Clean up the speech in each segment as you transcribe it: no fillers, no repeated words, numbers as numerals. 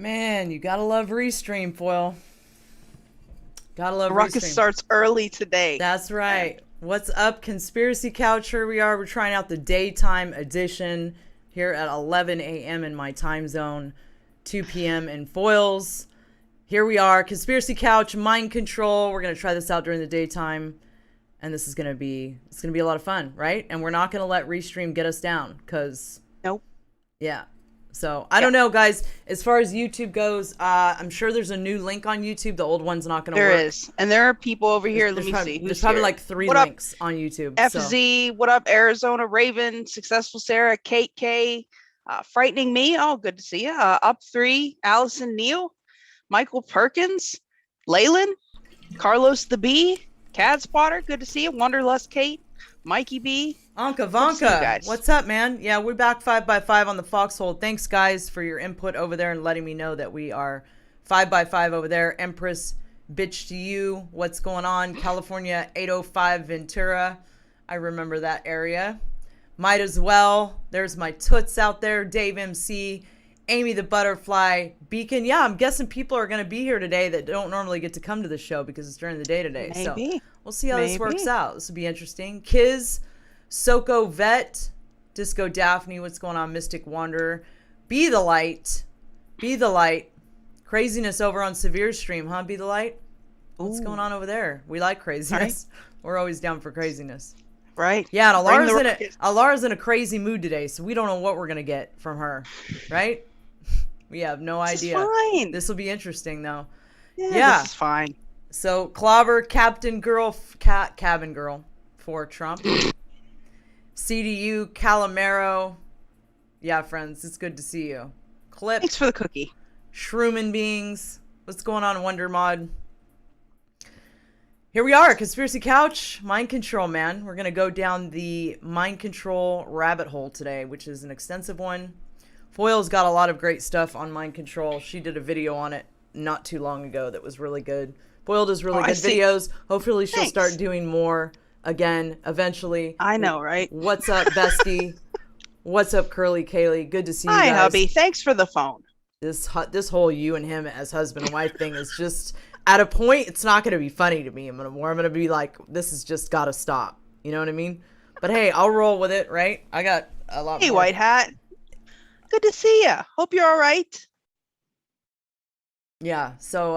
Man, you gotta love Restream, Foil. Gotta love Ruckus Restream. starts early today. That's Man. right. What's up, Conspiracy Couch? Here we are. We're trying out the daytime edition here at 11 a.m. in my time zone, 2 p.m. in Foil's. Here we are, Conspiracy Couch, Mind Control. We're gonna try this out during the daytime, and this is gonna be a lot of fun, right? And we're not gonna let Restream get us down, cause Nope. yeah. So I Yeah, don't know, guys. As far as YouTube goes, I'm sure there's a new link on YouTube. The old one's not going to there work. is. And there are people over There's, here. Let there's, me probably, see there's who's probably here. like three What up, links on YouTube. So FZ? What up, Arizona Raven? Successful Sarah, Kate K, Frightening Me. Oh, good to see you. Up three, Allison Neal, Michael Perkins, Leyland, Carlos the Bee, Cad Spotter. Good to see you. Wanderlust Kate, Mikey B. Anka Good to see you Vanka, guys. what's up, man? Yeah, we're back 5x5 on the Foxhole. Thanks, guys, for your input over there and letting me know that we are 5x5 over there. Empress, bitch to you. What's going on? California 805 Ventura. I remember that area. Might as well. There's my toots out there. Dave MC, Amy the Butterfly, Beacon. Yeah, I'm guessing people are going to be here today that don't normally get to come to the show because it's during the day today. So Maybe. we'll see how this works Maybe. out. This will be interesting. Kiz, Soko Vet, Disco Daphne, what's going on? Mystic Wanderer, Be the Light, Be the Light. Craziness over on Severe Stream, huh? Be the Light. What's going Ooh, on over there? We like right, craziness. We're always down for craziness. right. Yeah, and Bring the ruckus. Alara's in a crazy mood today, so we don't know what we're gonna get from her, right? We have no This is idea. fine. This will be interesting though. Yeah, Yeah. this is fine. So Clobber, Captain Girl, Cabin Girl for Trump. CDU, Calamero. Yeah, friends, it's good to see you. Clip, Thanks for the cookie. Shroomin Beings. What's going on, Wonder Mod? Here we are, Conspiracy Couch, Mind Control, man. We're going to go down the mind control rabbit hole today, which is an extensive one. Foil's got a lot of great stuff on mind control. She did a video on it not too long ago that was really good. Foil does really Oh, I good see. videos. Hopefully she'll Thanks. start doing more again eventually. I know, right? What's up, bestie? What's up, Curly Kaylee? Good to see you Hi, guys. hubby. Thanks for the phone. This whole you and him as husband and wife thing is just at a point it's not going to be funny to me. I'm going to be like, this has just got to stop. You know what I mean? But hey, I'll roll with it, right? I got a lot Hey, more. White Hat. Good to see you. Hope you're all right. Yeah. So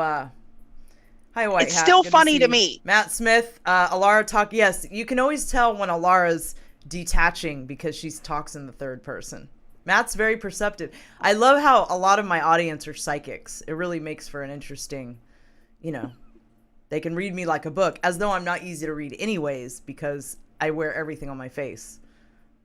hi, White It's Hat. still Good funny see to you. me. Matt Smith, Alara talk. Yes, you can always tell when Alara's detaching because she talks in the third person. Matt's very perceptive. I love how a lot of my audience are psychics. It really makes for an interesting, you know, they can read me like a book, as though I'm not easy to read anyways because I wear everything on my face.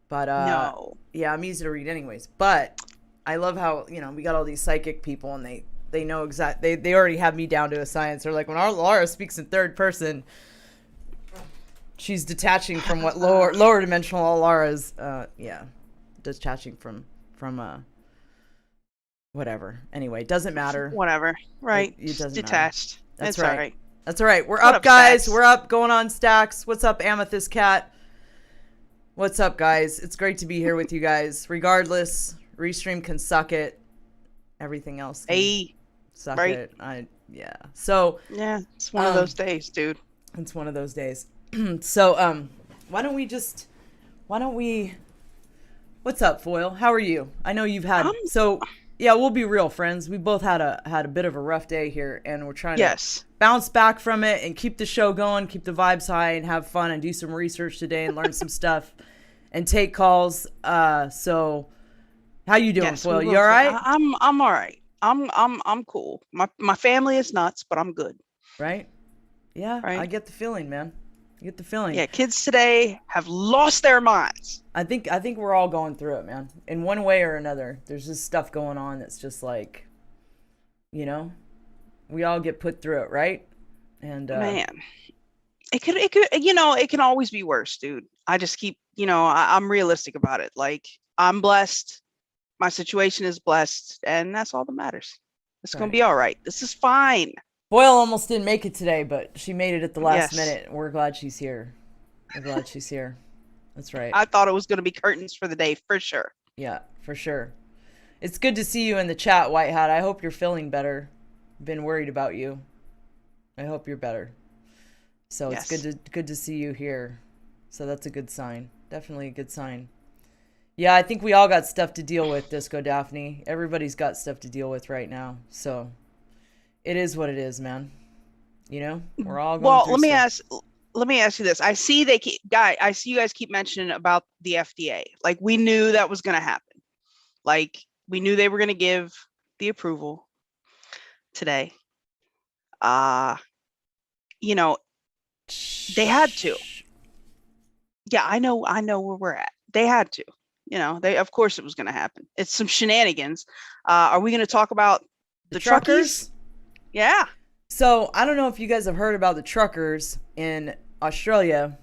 But No. yeah, I'm easy to read anyways. But I love how, we got all these psychic people and they know they already have me down to a science. They're like, when our Laura speaks in third person, she's detaching from what lower dimensional Alara's detaching from whatever. Anyway, doesn't matter. Whatever. Right. It doesn't matter. Detached. That's It's right. all right. That's all right. We're What up, up, guys. Stacks? We're up. Going on, Stacks. What's up, Amethyst Cat? What's up, guys? It's great to be here with you guys. Regardless, Restream can suck it. Everything else can Hey. suck right. it. Yeah. So Yeah. It's one of those days, dude. it's one of those days. So why don't we what's up, Foil? How are you? I know you've had so yeah, we'll be real, friends. We both had a bit of a rough day here, and we're trying to Yes. bounce back from it and keep the show going, keep the vibes high, and have fun and do some research today and learn some stuff and take calls. So how you doing, Yes. Foil? We You will all take- right? I'm all right. I'm cool. My family is nuts, but I'm good. Right? Yeah, Right. I get the feeling, man. I get the feeling. Yeah. Kids today have lost their minds. I think we're all going through it, man. In one way or another. There's just stuff going on that's just like, we all get put through it, right? And Man, it can always be worse, dude. I just keep, I'm realistic about it. Like, I'm blessed. My situation is blessed, and that's all that matters. It's gonna Right. be all right. This is fine. Boyle almost didn't make it today, but she made it at the last Yes. minute. We're glad she's here. We're glad she's here. That's right. I thought it was gonna be curtains for the day for sure. Yeah, for sure. It's good to see you in the chat, White Hat. I hope you're feeling better. Been worried about you. I hope you're better. So Yes. it's good to see you here. So that's a good sign. Definitely a good sign. Yeah, I think we all got stuff to deal with, Disco Daphne. Everybody's got stuff to deal with right now. So it is what it is, man. You know, we're all going through stuff. Let me ask you this. I see I see you guys keep mentioning about the FDA. Like, we knew that was going to happen. Like, we knew they were going to give the approval today. You know, they had to. Yeah, I know where we're at. They had to. You know, of course it was going to happen. It's some shenanigans. Are we going to talk about the truckers? Yeah. So I don't know if you guys have heard about the truckers in Australia.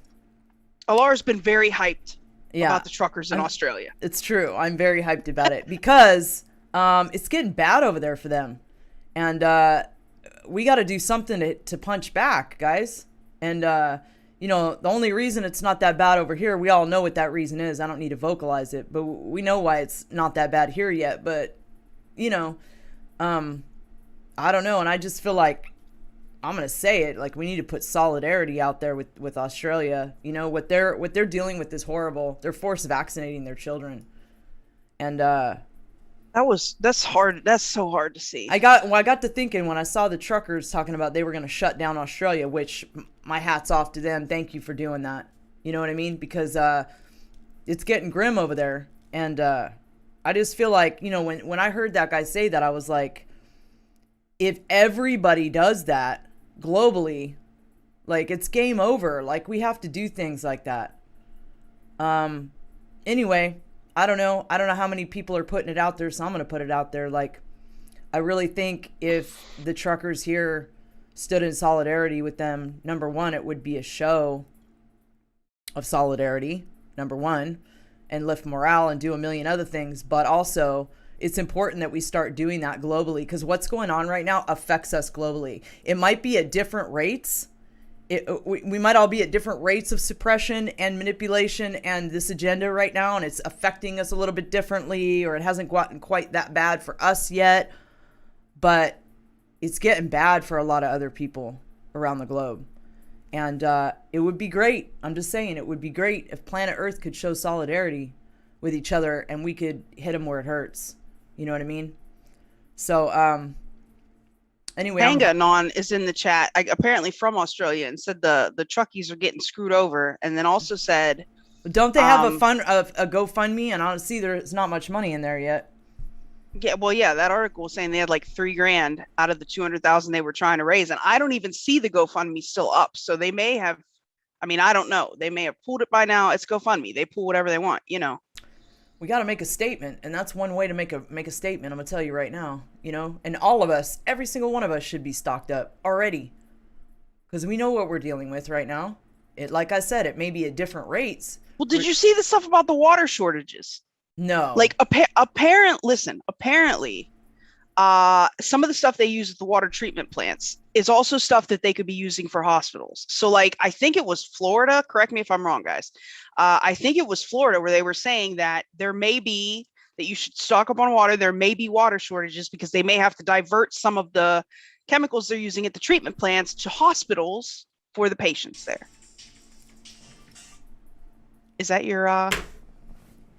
Alara's been very hyped about the truckers in Australia. It's true. I'm very hyped about it because it's getting bad over there for them. And we got to do something to punch back, guys. And, you know, the only reason it's not that bad over here, we all know what that reason is. I don't need to vocalize it, but we know why it's not that bad here yet. But, you know, I don't know. And I just feel like I'm going to say it, like, we need to put solidarity out there with Australia. You know, what they're dealing with is horrible. They're forced vaccinating their children. And that's hard. That's so hard to see. I got to thinking when I saw the truckers talking about they were going to shut down Australia, which my hat's off to them. Thank you for doing that. You know what I mean? Because it's getting grim over there. And I just feel like, you know, when I heard that guy say that, I was like, if everybody does that globally, like, it's game over. Like, we have to do things like that. Anyway, I don't know how many people are putting it out there, so I'm going to put it out there. Like, I really think if the truckers here stood in solidarity with them, number one, it would be a show of solidarity, number one, and lift morale and do a million other things. But also, it's important that we start doing that globally, because what's going on right now affects us globally. It might be at different rates. We might all be at different rates of suppression and manipulation and this agenda right now, and it's affecting us a little bit differently, or it hasn't gotten quite that bad for us yet, but it's getting bad for a lot of other people around the globe. And it would be great. I'm just saying, it would be great if planet Earth could show solidarity with each other and we could hit them where it hurts. You know what I mean? So, anyway. Panganon is in the chat, apparently from Australia, and said the truckies are getting screwed over, and then also said, don't they have a GoFundMe? And honestly, there's not much money in there yet. Yeah, well, yeah, that article was saying they had like $3,000 out of the 200,000 they were trying to raise, and I don't even see the GoFundMe still up. So they may have, I mean, I don't know. They may have pulled it by now. It's GoFundMe. They pull whatever they want, you know. We got to make a statement, and that's one way to make a statement. I'm gonna tell you right now, you know, and all of us, every single one of us, should be stocked up already, because we know what we're dealing with right now. It, like I said, it may be at different rates. Well, did you see the stuff about the water shortages? No. Like, apparently, some of the stuff they use at the water treatment plants is also stuff that they could be using for hospitals. So, like, I think it was Florida. Correct me if I'm wrong, guys. I think it was Florida where they were saying that there may be, that you should stock up on water. There may be water shortages because they may have to divert some of the chemicals they're using at the treatment plants to hospitals for the patients there. Is that your...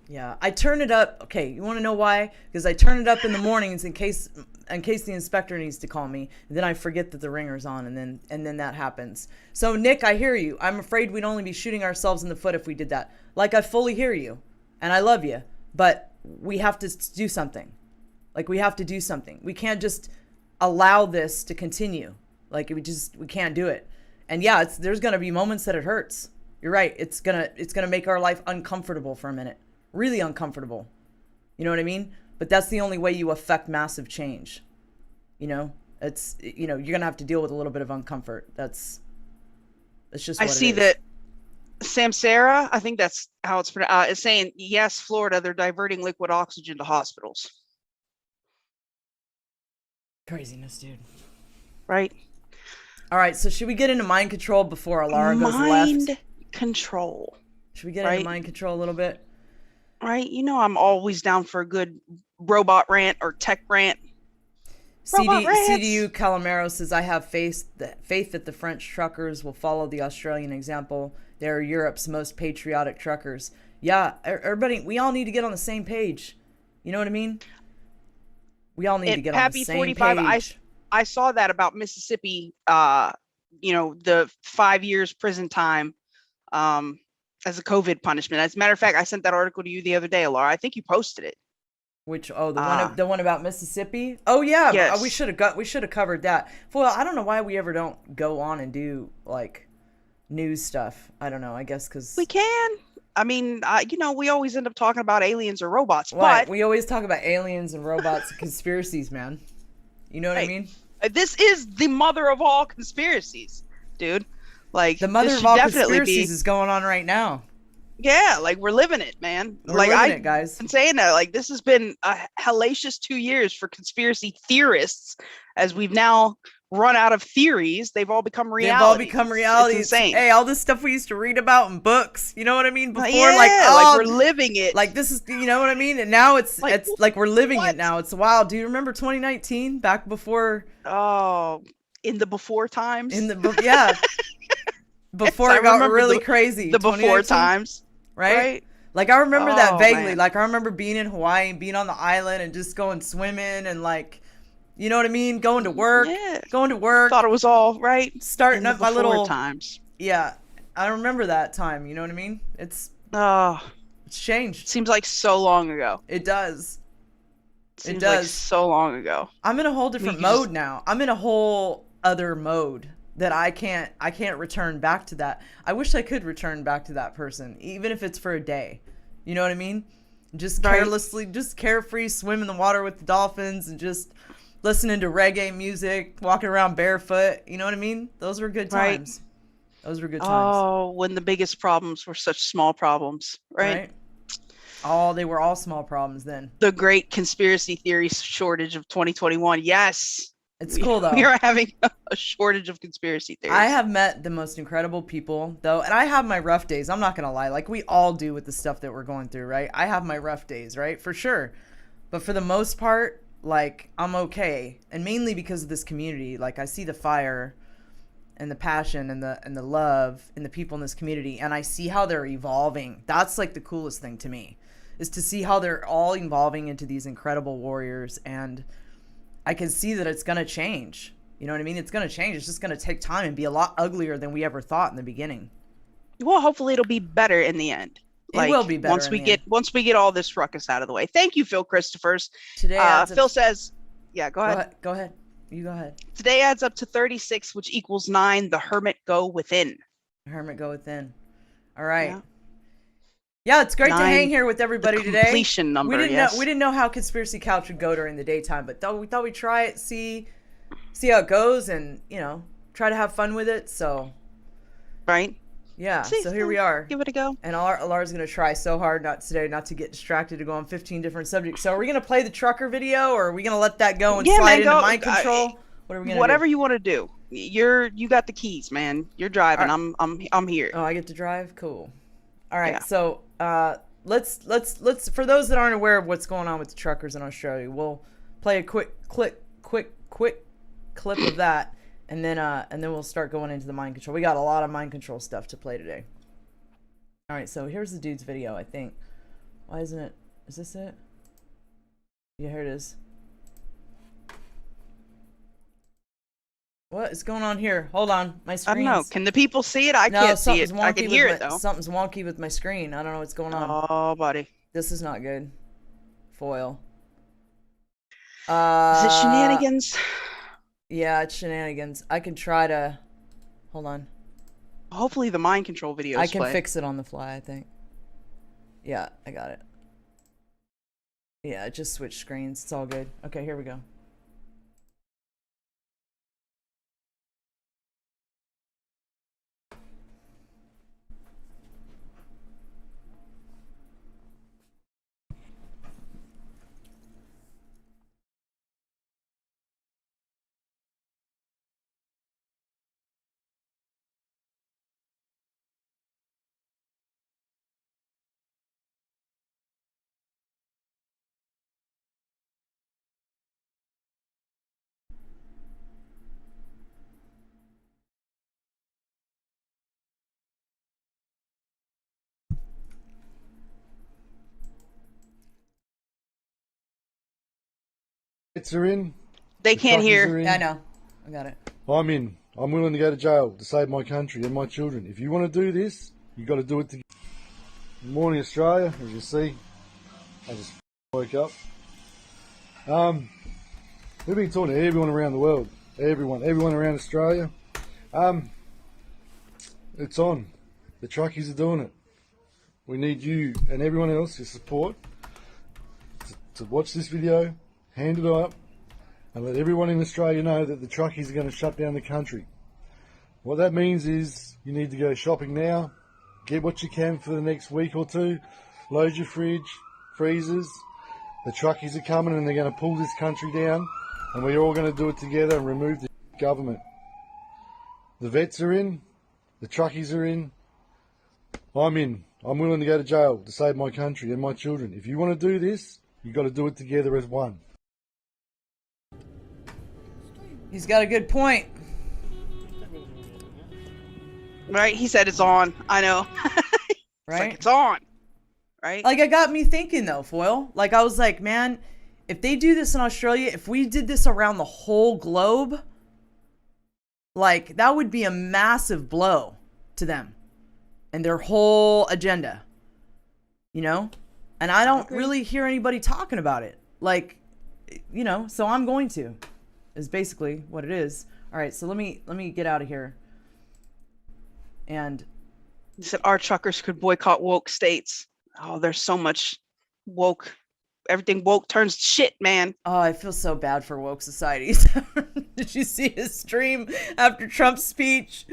Yeah, I turn it up. Okay, you want to know why? Because I turn it up in the mornings in case the inspector needs to call me. And then I forget that the ringer's on, and then that happens. So Nick, I hear you. I'm afraid we'd only be shooting ourselves in the foot if we did that. Like, I fully hear you, and I love you, but we have to do something. Like, we have to do something. We can't just allow this to continue. Like, we can't do it. And yeah, there's gonna be moments that it hurts. You're right. It's gonna make our life uncomfortable for a minute. Really uncomfortable. You know what I mean? But that's the only way you affect massive change. You know, you're going to have to deal with a little bit of uncomfort. That's just what it is. I see that Samsara, I think that's how it's pronounced, is saying, yes, Florida, they're diverting liquid oxygen to hospitals. Craziness, dude. Right. All right. So should we get into mind control before Alara goes left? Mind control. Should we get into mind control a little bit? Right. You know, I'm always down for a good robot rant or tech rant. Robot rants. CDU Calamero says, I have faith that the French truckers will follow the Australian example. They are Europe's most patriotic truckers. Yeah, everybody, we all need to get on the same page. You know what I mean? We all need to And get on the Pappy same 45, page. I saw that about Mississippi, the 5 years prison time as a COVID punishment. As a matter of fact, I sent that article to you the other day, Alara. I think you posted it. Which the one about Mississippi? Oh yeah, Yes, we should have covered that. Well, I don't know why we ever don't go on and do like news stuff. I don't know. I guess we because can. I mean, we always end up talking about aliens or robots, what but we always talk about aliens and robots and conspiracies, man. You know what I hey, mean? this is the mother of all conspiracies, dude. Like, The this mother of should all definitely conspiracies be. is going on right now. Yeah, like we're living it, man. We're Like living I've it, guys. been saying that, like this has been a hellacious 2 years for conspiracy theorists, as we've now run out of theories. They've all become They've all realities. become It's reality. insane. Hey, all this stuff we used to read about in books. You know what I mean? Before, like, Yeah, like oh, we're living it. like this is, you know what I mean? And now Like it's like we're living what? it now. It's wild. Do you remember 2019? Back before Oh, in the before times. yeah, Yes, before I it got remember really crazy. the before 2019, times, right? right? Like I remember that Oh vaguely. man. Like I remember being in Hawaii and being on the island and just going swimming and like, you know what I mean? Yeah. Going to work, Thought it was all right starting in the up my before little, times. yeah. I remember that time. You know what I mean? Oh, It's changed. seems like so long ago. It does. It Seems like does. so long ago. I'm in a whole We different could just mode now. I'm in a whole other mode that I can't return back to that. I wish I could return back to that person, even if it's for a day. You know what I mean? Just right. carelessly, just carefree, swim in the water with the dolphins and just listening to reggae music, walking around barefoot. You know what I mean? Those were good Right. times. Those were good times. Oh, when the biggest problems were such small problems, right? Right? They were all small problems then. The great conspiracy theory shortage of 2021. Yes. It's cool We though. are having a shortage of conspiracy I theories. have met the most incredible people, though, and I have my rough days. I'm not going to lie. Like, we all do with the stuff that we're going through, right? I have my rough days, right? For sure. But for the most part, like, I'm okay. And mainly because of this community. Like, I see the fire and the passion and the love in the people in this community, and I see how they're evolving. That's, like, the coolest thing to me, is to see how they're all evolving into these incredible warriors, and I can see that it's going to change. You know what I mean? It's going to change. It's just going to take time and be a lot uglier than we ever thought in the beginning. Well, hopefully it'll be better in the end. It will be better once in we the get end. once we get all this ruckus out of the way. Thank you, Phil Christophers. Today adds up. Phil says, yeah, go ahead. Go ahead. You go ahead. Today adds up to 36, which equals 9. The hermit go within. Hermit go within. All right. Yeah. Yeah, it's great to 9, hang here with everybody today. completion number. We didn't know how Conspiracy Couch would go during the daytime, but we thought we'd try it, see how it goes, and try to have fun with it. So right. yeah, See, so here we are. Give it a go. And Alara's going to try so hard not to get distracted to go on 15 different subjects. So are we going to play the trucker video, or are we going to let that go and slide into mind control? What are we going to do? Whatever you want to do. You got the keys, man. You're driving. Right. I'm here. Oh, I get to drive? Cool. All right. Yeah. So let's for those that aren't aware of what's going on with the truckers in Australia, we'll play a quick clip of that, and then we'll start going into the mind control. We got a lot of mind control stuff to play today. All right. So here's the dude's video, I think. Why isn't it? Is this it? Yeah, here it is. What is going on here? Hold on, my screen. I don't know. Can the people see it? I can't see it. I can hear it though. Something's wonky with my screen. I don't know what's going on. Oh, buddy. This is not good. Foil. Is it shenanigans? Yeah, it's shenanigans. I can try to. Hold on. Hopefully the mind control video. I can fix it on the fly, I think. Yeah, I got it. Yeah, it just switched screens. It's all good. Okay, here we go. Vets are in. They The can't truckies hear. are in. Yeah, I know. I got it. I'm in. I'm willing to go to jail to save my country and my children. If you want to do this, you got to do it together. Good morning, Australia. As you see, I just woke up. We've been talking to everyone around the world. Everyone around Australia. It's on. The truckies are doing it. We need you and everyone else, your support, to watch this video, hand it up, and let everyone in Australia know that the truckies are going to shut down the country. What that means is you need to go shopping now, get what you can for the next week or two, load your fridge, freezers. The truckies are coming and they're going to pull this country down, and we're all going to do it together and remove the government. The vets are in, the truckies are in, I'm in. I'm willing to go to jail to save my country and my children. If you want to do this, you got to do it together as one. He's got a good point. Right? He said it's on. I know. It's Right? like it's on. Right? Like, it got me thinking, though, Foil. Like, I was like, man, if they do this in Australia, if we did this around the whole globe, like, that would be a massive blow to them and their whole agenda, you know? And I don't really hear anybody talking about it. Like, you know, so I'm going to, is basically what it is. All right, so let me get out of here. And He said our truckers could boycott woke states. Oh, there's so much woke. Everything woke turns to shit, man. oh, I feel so bad for woke societies. Did you see his stream after Trump's speech?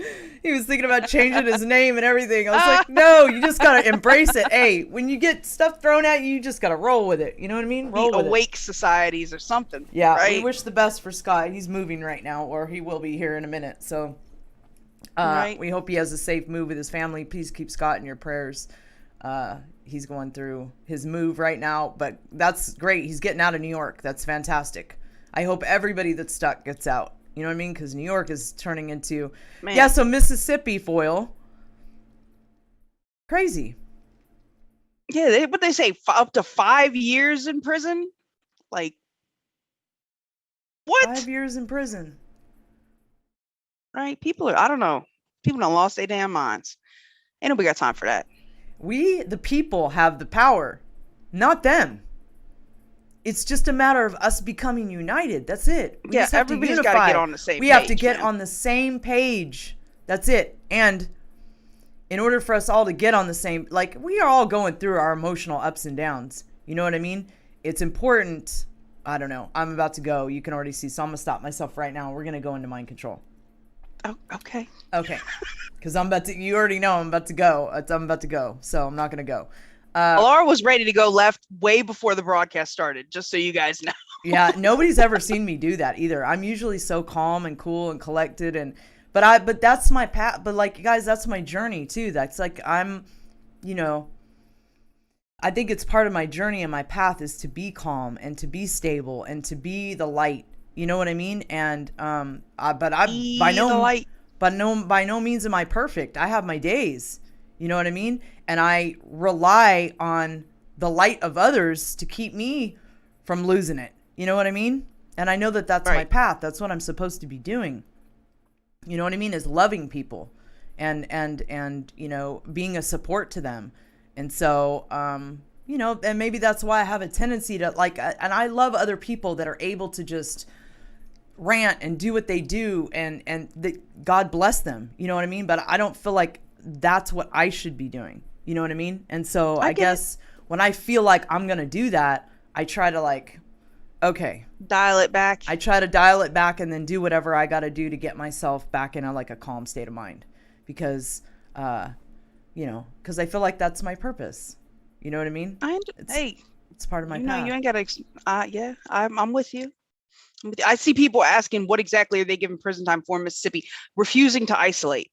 He was thinking about changing his name and everything. I was like, no, you just gotta embrace it. Hey, when you get stuff thrown at you, you just gotta roll with it. You know what I mean? Roll The with it. awake societies or something. Yeah, right? we wish the best for Scott. He's moving right now, or he will be here in a minute. So Right. we hope he has a safe move with his family. Please keep Scott in your prayers. He's going through his move right now, but that's great. He's getting out of New York. That's fantastic. I hope everybody that's stuck gets out. You know what I mean? Because New York is turning into... Man. Yeah, so Mississippi, Foil. Crazy. Yeah, what they say, up to 5 years in prison? Like, what? 5 years in prison. Right? People are, I don't know. People done lost their damn minds. Ain't nobody got time for that. We, the people, have the power, not them. It's just a matter of us becoming united. That's it. We Yeah, just have to everybody's got to unify. get on the same We page. have to get man. on the same page. That's it. And in order for us all to get on the same, like, we are all going through our emotional ups and downs. You know what I mean? It's important. I don't know. I'm about to go. You can already see. So I'm going to stop myself right now. We're going to go into mind control. Oh, okay. Okay. Because I'm about to, you already know I'm about to go. I'm about to go. So I'm not going to go. Alara was ready to go left way before the broadcast started, just so you guys know. Yeah, nobody's ever seen me do that either. I'm usually so calm and cool and collected, but that's my path. But like, guys, that's my journey too. That's like, I'm, you know, I think it's part of my journey and my path is to be calm and to be stable and to be the light. You know what I mean? And but I by no means am I perfect. I have my days. You know what I mean? And I rely on the light of others to keep me from losing it. You know what I mean? And I know that that's my path. That's what I'm supposed to be doing. You know what I mean? Is loving people and you know, being a support to them. And so, you know, and maybe that's why I have a tendency to like, and I love other people that are able to just rant and do what they do and God bless them. You know what I mean? But I don't feel like that's what I should be doing. You know what I mean? And so I guess when I feel like I'm going to do that, I try to like, okay, dial it back. I try to dial it back and then do whatever I got to do to get myself back in a calm state of mind because, you know, because I feel like that's my purpose. You know what I mean? It's part of my path. You ain't got to, yeah, I'm with you. I see people asking what exactly are they giving prison time for in Mississippi? Refusing to isolate.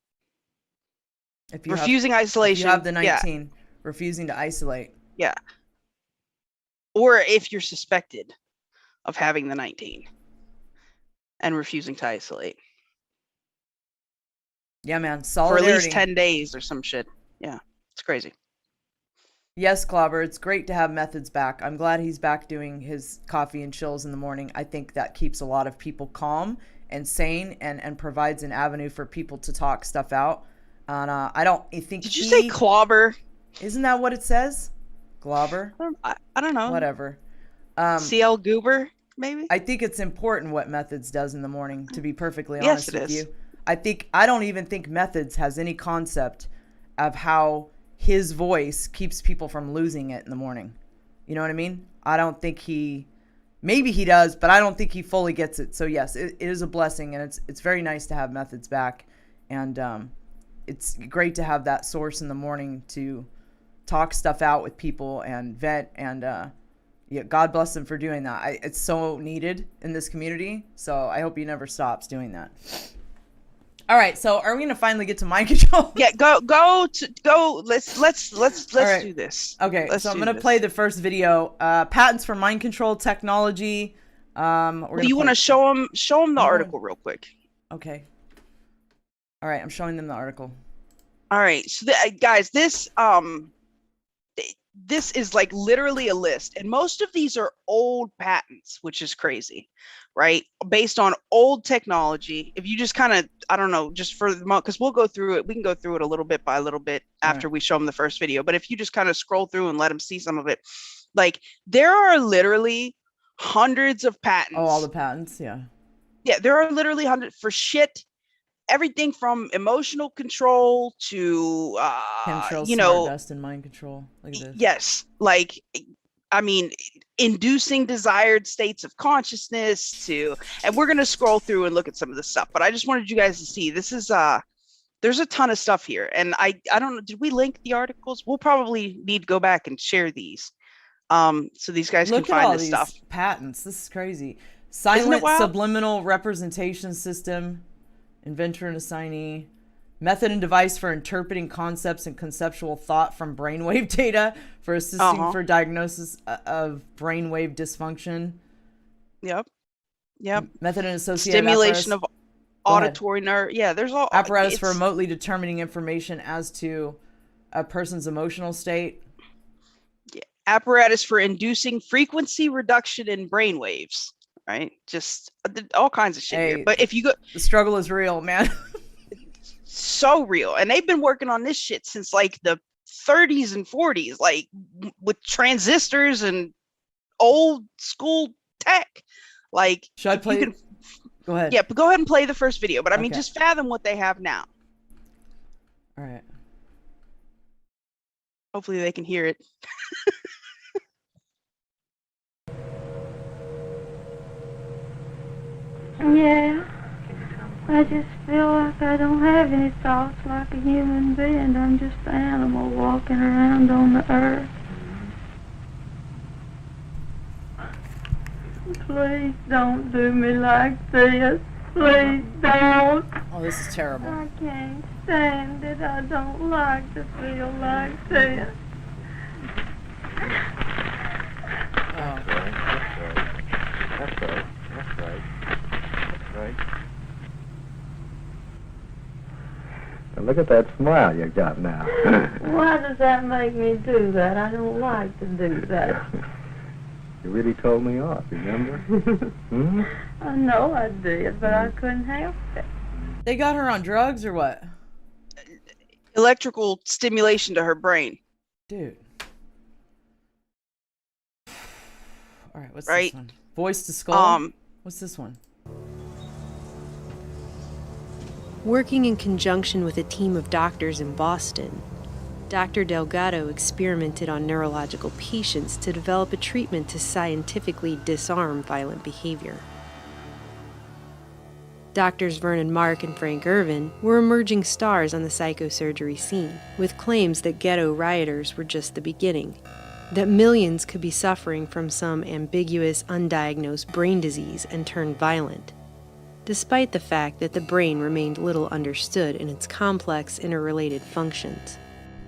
Refusing isolation. If you have the 19, refusing to isolate. Yeah. Or if you're suspected of having the 19 and refusing to isolate. Yeah, man. Solidarity. For at least 10 days or some shit. Yeah. It's crazy. Yes, Clobber, it's great to have Methods back. I'm glad he's back doing his coffee and chills in the morning. I think that keeps a lot of people calm and sane, and provides an avenue for people to talk stuff out. And I don't think Did you say clobber? Isn't that what it says? Globber? I don't know. Whatever. CL Goober, maybe? I think it's important what Methods does in the morning, to be perfectly Yes, honest it with is. you. I don't even think Methods has any concept of how his voice keeps people from losing it in the morning. You know what I mean? I don't think maybe he does, but I don't think he fully gets it. So yes, it is a blessing, and it's very nice to have Methods back. And it's great to have that source in the morning to talk stuff out with people and vent. And yeah, God bless him for doing that. It's so needed in this community. So I hope he never stops doing that. All right, so are we gonna finally get to mind control? Yeah, go. Let's right. do this. Okay, Let's so I'm do gonna this. play the first video. Patents for mind control technology. Do you want to show them the article real quick? Okay. All right, I'm showing them the article. All right, so guys, this is like literally a list, and most of these are old patents, which is crazy, right? Based on old technology. If you just kind of, I don't know, just for the moment, because we'll go through it. We can go through it a little bit by a little bit after we show them the first video. But if you just kind of scroll through and let them see some of it, like there are literally hundreds of patents. Oh, all the patents, yeah. Yeah, there are literally hundreds for shit. Everything from emotional control to smart dust and mind control. Look at this. Yes, like I mean, inducing desired states of consciousness and we're gonna scroll through and look at some of the stuff. But I just wanted you guys to see this is there's a ton of stuff here, and I don't know. Did we link the articles? We'll probably need to go back and share these, so these guys can find this stuff. Patents. This is crazy. Silent subliminal representation system. Inventor and assignee. Method and device for interpreting concepts and conceptual thought from brainwave data for assisting for diagnosis of brainwave dysfunction. Yep. Method and associated stimulation of auditory nerve. Yeah, there's all apparatus for remotely determining information as to a person's emotional state. Yeah. Apparatus for inducing frequency reduction in brainwaves. Right, just all kinds of shit here. But if you go, the struggle is real, man. So real, and they've been working on this shit since like the 30s and 40s, like with transistors and old school tech. Like, should I play? Go ahead. Yeah, but go ahead and play the first video. But I mean, just fathom what they have now. All right. Hopefully, they can hear it. Yeah, I just feel like I don't have any thoughts like a human being. I'm just an animal walking around on the earth. Please don't do me like this. Please don't. Oh, this is terrible. I can't stand it. I don't like to feel like this. Oh. That's right. Now look at that smile you got now. Why does that make me do that? I don't like to do that. You really told me off, remember? I know I did, but I couldn't help it. They got her on drugs or what? Electrical stimulation to her brain. Dude. All right, what's this one? Voice to skull? What's this one? Working in conjunction with a team of doctors in Boston, Dr. Delgado experimented on neurological patients to develop a treatment to scientifically disarm violent behavior. Doctors Vernon Mark and Frank Irvin were emerging stars on the psychosurgery scene, with claims that ghetto rioters were just the beginning, that millions could be suffering from some ambiguous, undiagnosed brain disease and turn violent, despite the fact that the brain remained little understood in its complex, interrelated functions.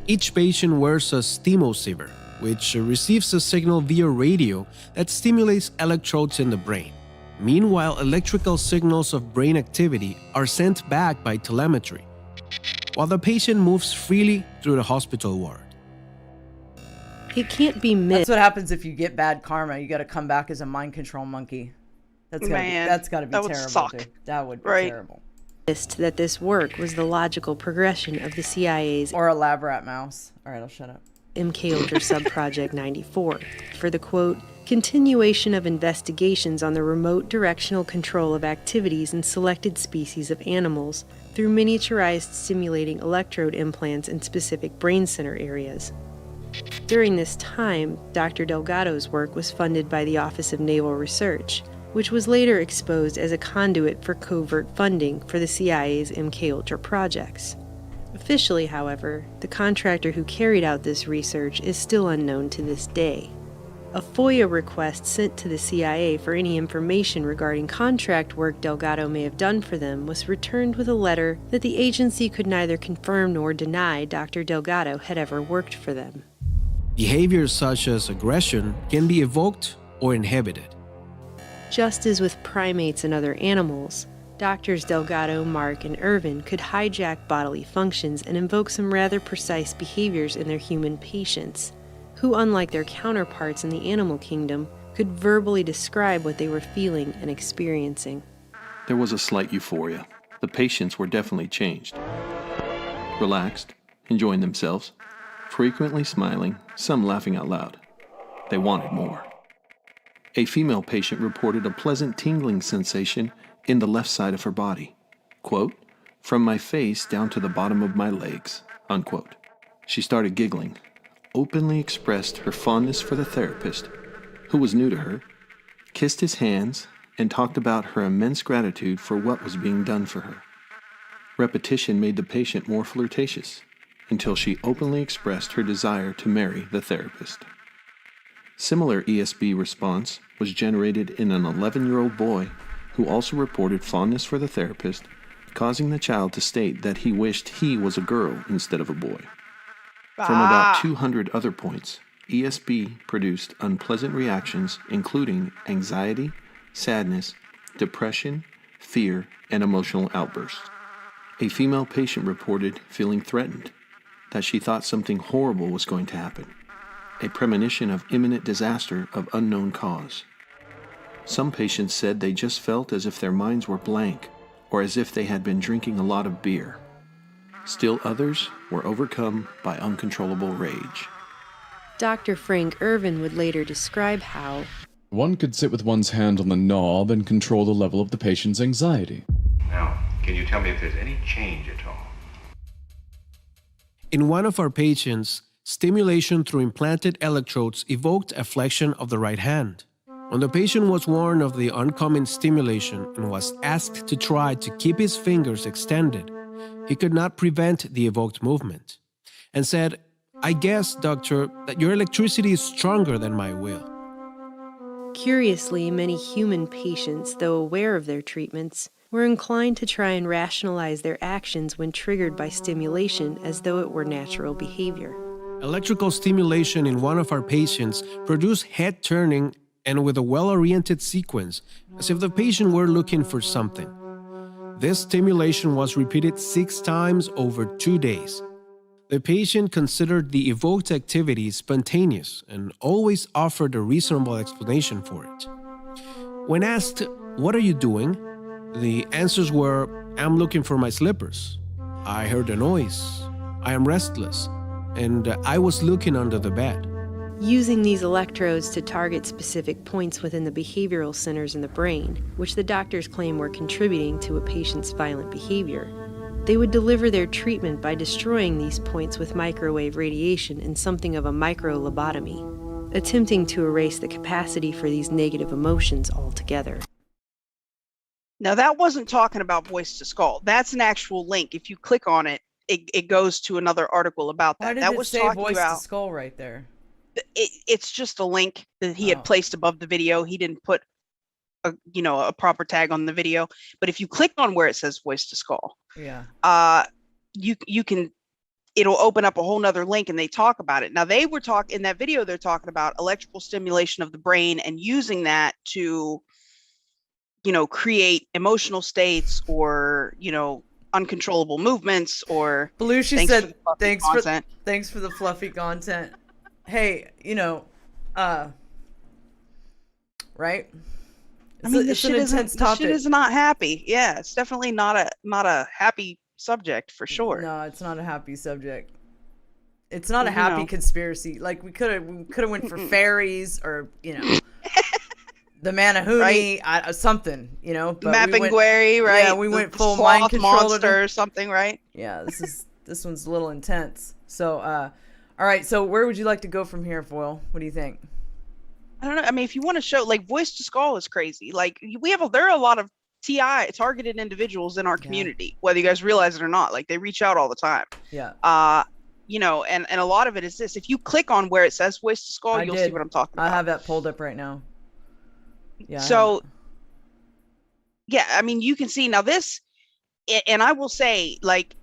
Each patient wears a stimoceiver, which receives a signal via radio that stimulates electrodes in the brain. Meanwhile, electrical signals of brain activity are sent back by telemetry, while the patient moves freely through the hospital ward. It can't be That's missed. what happens if you get bad karma. You got to come back as a mind control monkey. That's gotta Man, be that would terrible, suck. dude. That would be Right. terrible. That this work was the logical progression of the CIA's Or a lab rat mouse. All right, I'll shut up. MK Ultra Subproject 94 for the, quote, continuation of investigations on the remote directional control of activities in selected species of animals through miniaturized stimulating electrode implants in specific brain center areas. During this time, Dr. Delgado's work was funded by the Office of Naval Research, which was later exposed as a conduit for covert funding for the CIA's MK Ultra projects. Officially, however, the contractor who carried out this research is still unknown to this day. A FOIA request sent to the CIA for any information regarding contract work Delgado may have done for them was returned with a letter that the agency could neither confirm nor deny Dr. Delgado had ever worked for them. Behaviors such as aggression can be evoked or inhibited. Just as with primates and other animals, Doctors Delgado, Mark, and Irvin could hijack bodily functions and invoke some rather precise behaviors in their human patients, who, unlike their counterparts in the animal kingdom, could verbally describe what they were feeling and experiencing. There was a slight euphoria. The patients were definitely changed. Relaxed, enjoying themselves, frequently smiling, some laughing out loud. They wanted more. A female patient reported a pleasant tingling sensation in the left side of her body. Quote, from my face down to the bottom of my legs, unquote. She started giggling, openly expressed her fondness for the therapist, who was new to her, kissed his hands, and talked about her immense gratitude for what was being done for her. Repetition made the patient more flirtatious, until she openly expressed her desire to marry the therapist. Similar ESB response was generated in an 11-year-old boy who also reported fondness for the therapist, causing the child to state that he wished he was a girl instead of a boy. From about 200 other points, ESB produced unpleasant reactions including anxiety, sadness, depression, fear, and emotional outbursts. A female patient reported feeling threatened, that she thought something horrible was going to happen, a premonition of imminent disaster of unknown cause. Some patients said they just felt as if their minds were blank, or as if they had been drinking a lot of beer. Still others were overcome by uncontrollable rage. Dr. Frank Irvin would later describe how one could sit with one's hand on the knob and control the level of the patient's anxiety. Now, can you tell me if there's any change at all? In one of our patients, stimulation through implanted electrodes evoked a flexion of the right hand. When the patient was warned of the oncoming stimulation and was asked to try to keep his fingers extended, he could not prevent the evoked movement, and said, I guess, doctor, that your electricity is stronger than my will. Curiously, many human patients, though aware of their treatments, were inclined to try and rationalize their actions when triggered by stimulation as though it were natural behavior. Electrical stimulation in one of our patients produced head turning and with a well-oriented sequence, as if the patient were looking for something. This stimulation was repeated 6 times over 2 days. The patient considered the evoked activity spontaneous and always offered a reasonable explanation for it. When asked, what are you doing? The answers were, I'm looking for my slippers. I heard a noise. I am restless. And I was looking under the bed. Using these electrodes to target specific points within the behavioral centers in the brain, which the doctors claim were contributing to a patient's violent behavior, they would deliver their treatment by destroying these points with microwave radiation in something of a micro-lobotomy, attempting to erase the capacity for these negative emotions altogether. Now, that wasn't talking about voice to skull. That's an actual link. If you click on it, it goes to another article about that. Why did That it was say talking voice about to skull right there? It's just a link that he had placed above the video. He didn't put a proper tag on the video. But if you click on where it says voice to skull, you can, it'll open up a whole nother link and they talk about it. Now they were in that video, they're talking about electrical stimulation of the brain and using that to, create emotional states or, uncontrollable movements or Belushi said, thanks for the fluffy content. hey, right? I mean, It's an intense this shit topic. is not happy. Yeah, it's definitely not a happy subject for sure. No, it's not a happy subject. It's not a You happy know. conspiracy. Like we could have went for fairies or the Manahuni, Right. something, but we went, Mapinguari, right? yeah, we went The full mind sloth control monster or something, right? Yeah, this one's a little intense. So, all right. So where would you like to go from here, Foil? What do you think? I don't know. I mean, if you want to show, like, voice to skull is crazy. Like, there are a lot of TI targeted individuals in our community, whether you guys realize it or not. Like, they reach out all the time. Yeah. And a lot of it is this. If you click on where it says voice to skull, you'll see what I'm talking about. I have that pulled up right now. Yeah. So, yeah, I mean, you can see now this, and I will say, like,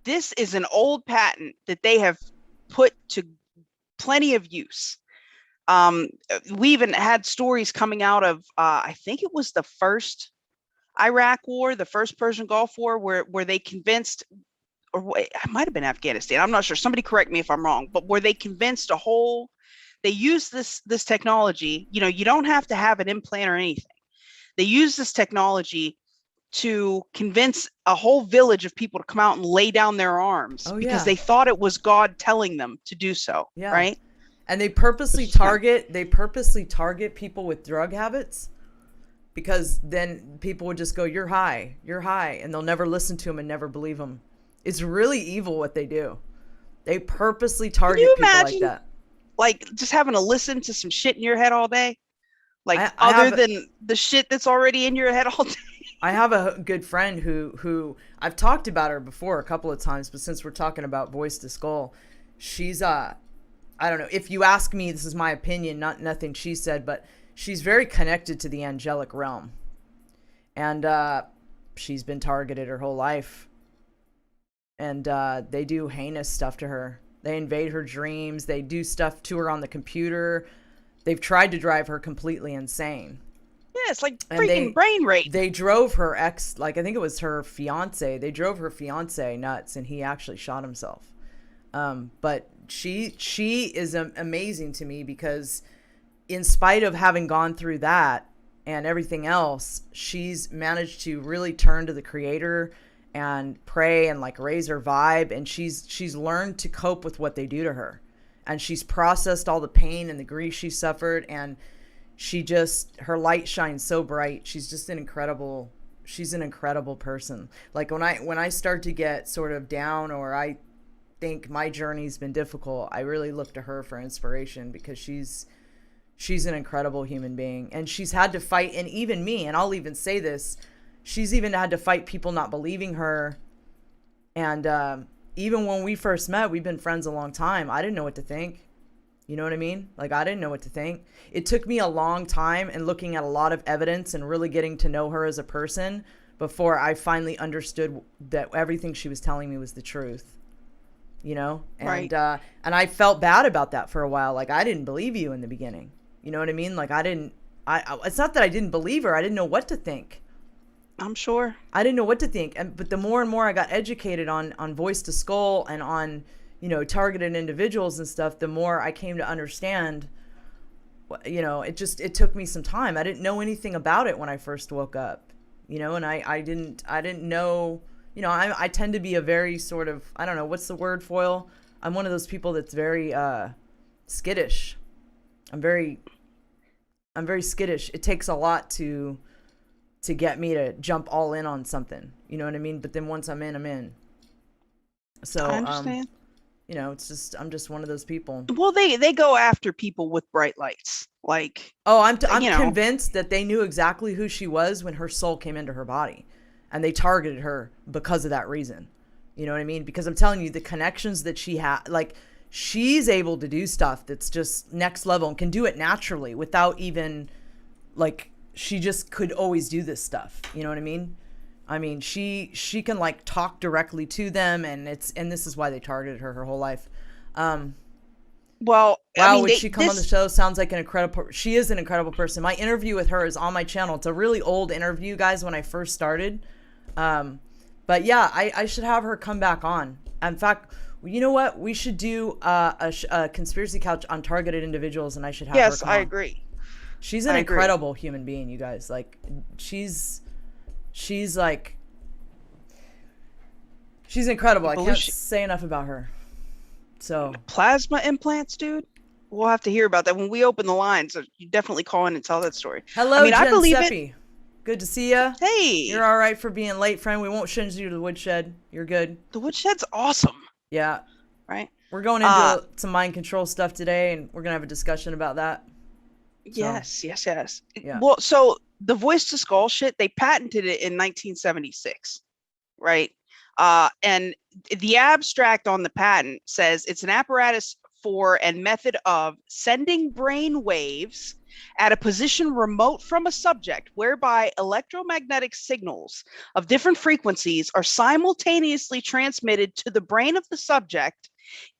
this is an old patent that they have put to plenty of use. We even had stories coming out of, I think it was the first Iraq war, the first Persian Gulf War, where they convinced, or it might have been Afghanistan. I'm not sure. Somebody correct me if I'm wrong, but where they convinced they used this technology. You don't have to have an implant or anything. They use this technology to convince a whole village of people to come out and lay down their arms because they thought it was God telling them to do so. Yeah. Right. And they purposely target people with drug habits, because then people would just go, you're high, and they'll never listen to them and never believe them. It's really evil what they do. They purposely target people like that. Like just having to listen to some shit in your head all day, like other than the shit that's already in your head all day. I have a good friend who I've talked about her before a couple of times, but since we're talking about voice to skull, she's I don't know, if you ask me, this is my opinion, nothing she said, but she's very connected to the angelic realm. And she's been targeted her whole life. And they do heinous stuff to her. They invade her dreams. They do stuff to her on the computer. They've tried to drive her completely insane. Yeah, it's like freaking brain rape. They drove her ex, like I think it was her fiance. They drove her fiance nuts, and he actually shot himself. But she is amazing to me, because in spite of having gone through that and everything else, she's managed to really turn to the Creator and pray and like raise her vibe, and she's learned to cope with what they do to her, and she's processed all the pain and the grief she suffered, and her light shines so bright. She's an incredible person. Like when I start to get sort of down, or I think my journey's been difficult, I really look to her for inspiration, because she's an incredible human being, and she's had to fight, and even me, and I'll even say this, she's even had to fight people not believing her. And even when we first met, we've been friends a long time, I didn't know what to think. You know what I mean? Like, I didn't know what to think. It took me a long time and looking at a lot of evidence and really getting to know her as a person before I finally understood that everything she was telling me was the truth. And right. And I felt bad about that for a while. Like, I didn't believe you in the beginning. You know what I mean? Like, it's not that I didn't believe her. I didn't know what to think. I'm sure. I didn't know what to think. But the more and more I got educated on voice to skull and on, targeted individuals and stuff, the more I came to understand, it took me some time. I didn't know anything about it when I first woke up, and I didn't know, I tend to be a very sort of, I don't know, what's the word, Foil? I'm one of those people that's very skittish. I'm very skittish. It takes a lot to get me to jump all in on something. You know what I mean? But then once I'm in. So I understand. I'm just one of those people. Well, they go after people with bright lights. Like, I'm convinced that they knew exactly who she was when her soul came into her body, and they targeted her because of that reason. You know what I mean? Because I'm telling you, the connections that she had, like, she's able to do stuff that's just next level and can do it naturally without even, like, she just could always do this stuff. You know what I mean? I mean, she can like talk directly to them, and this is why they targeted her whole life. Well, wow, I mean, would she come on the show? Sounds like she is an incredible person. My interview with her is on my channel. It's a really old interview, guys, when I first started. But yeah, I should have her come back on. In fact, You know what? We should do a conspiracy couch on targeted individuals, and I should have her Yes, come I on. agree. She's an incredible human being, you guys. Like, she's incredible. I can't say enough about her. So plasma implants, dude. We'll have to hear about that when we open the lines. So you definitely call in and tell that story. Hello, I mean, Jen I believe Seppi. Good to see you. Hey, you're all right for being late, friend. We won't send you to the woodshed. You're good. The woodshed's awesome. Yeah. Right. We're going into some mind control stuff today, and we're gonna have a discussion about that. Yes. Yeah. Well, so the voice to skull shit, they patented it in 1976, right? And the abstract on the patent says it's an apparatus for and method of sending brain waves at a position remote from a subject, whereby electromagnetic signals of different frequencies are simultaneously transmitted to the brain of the subject,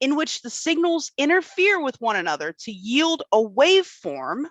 in which the signals interfere with one another to yield a waveform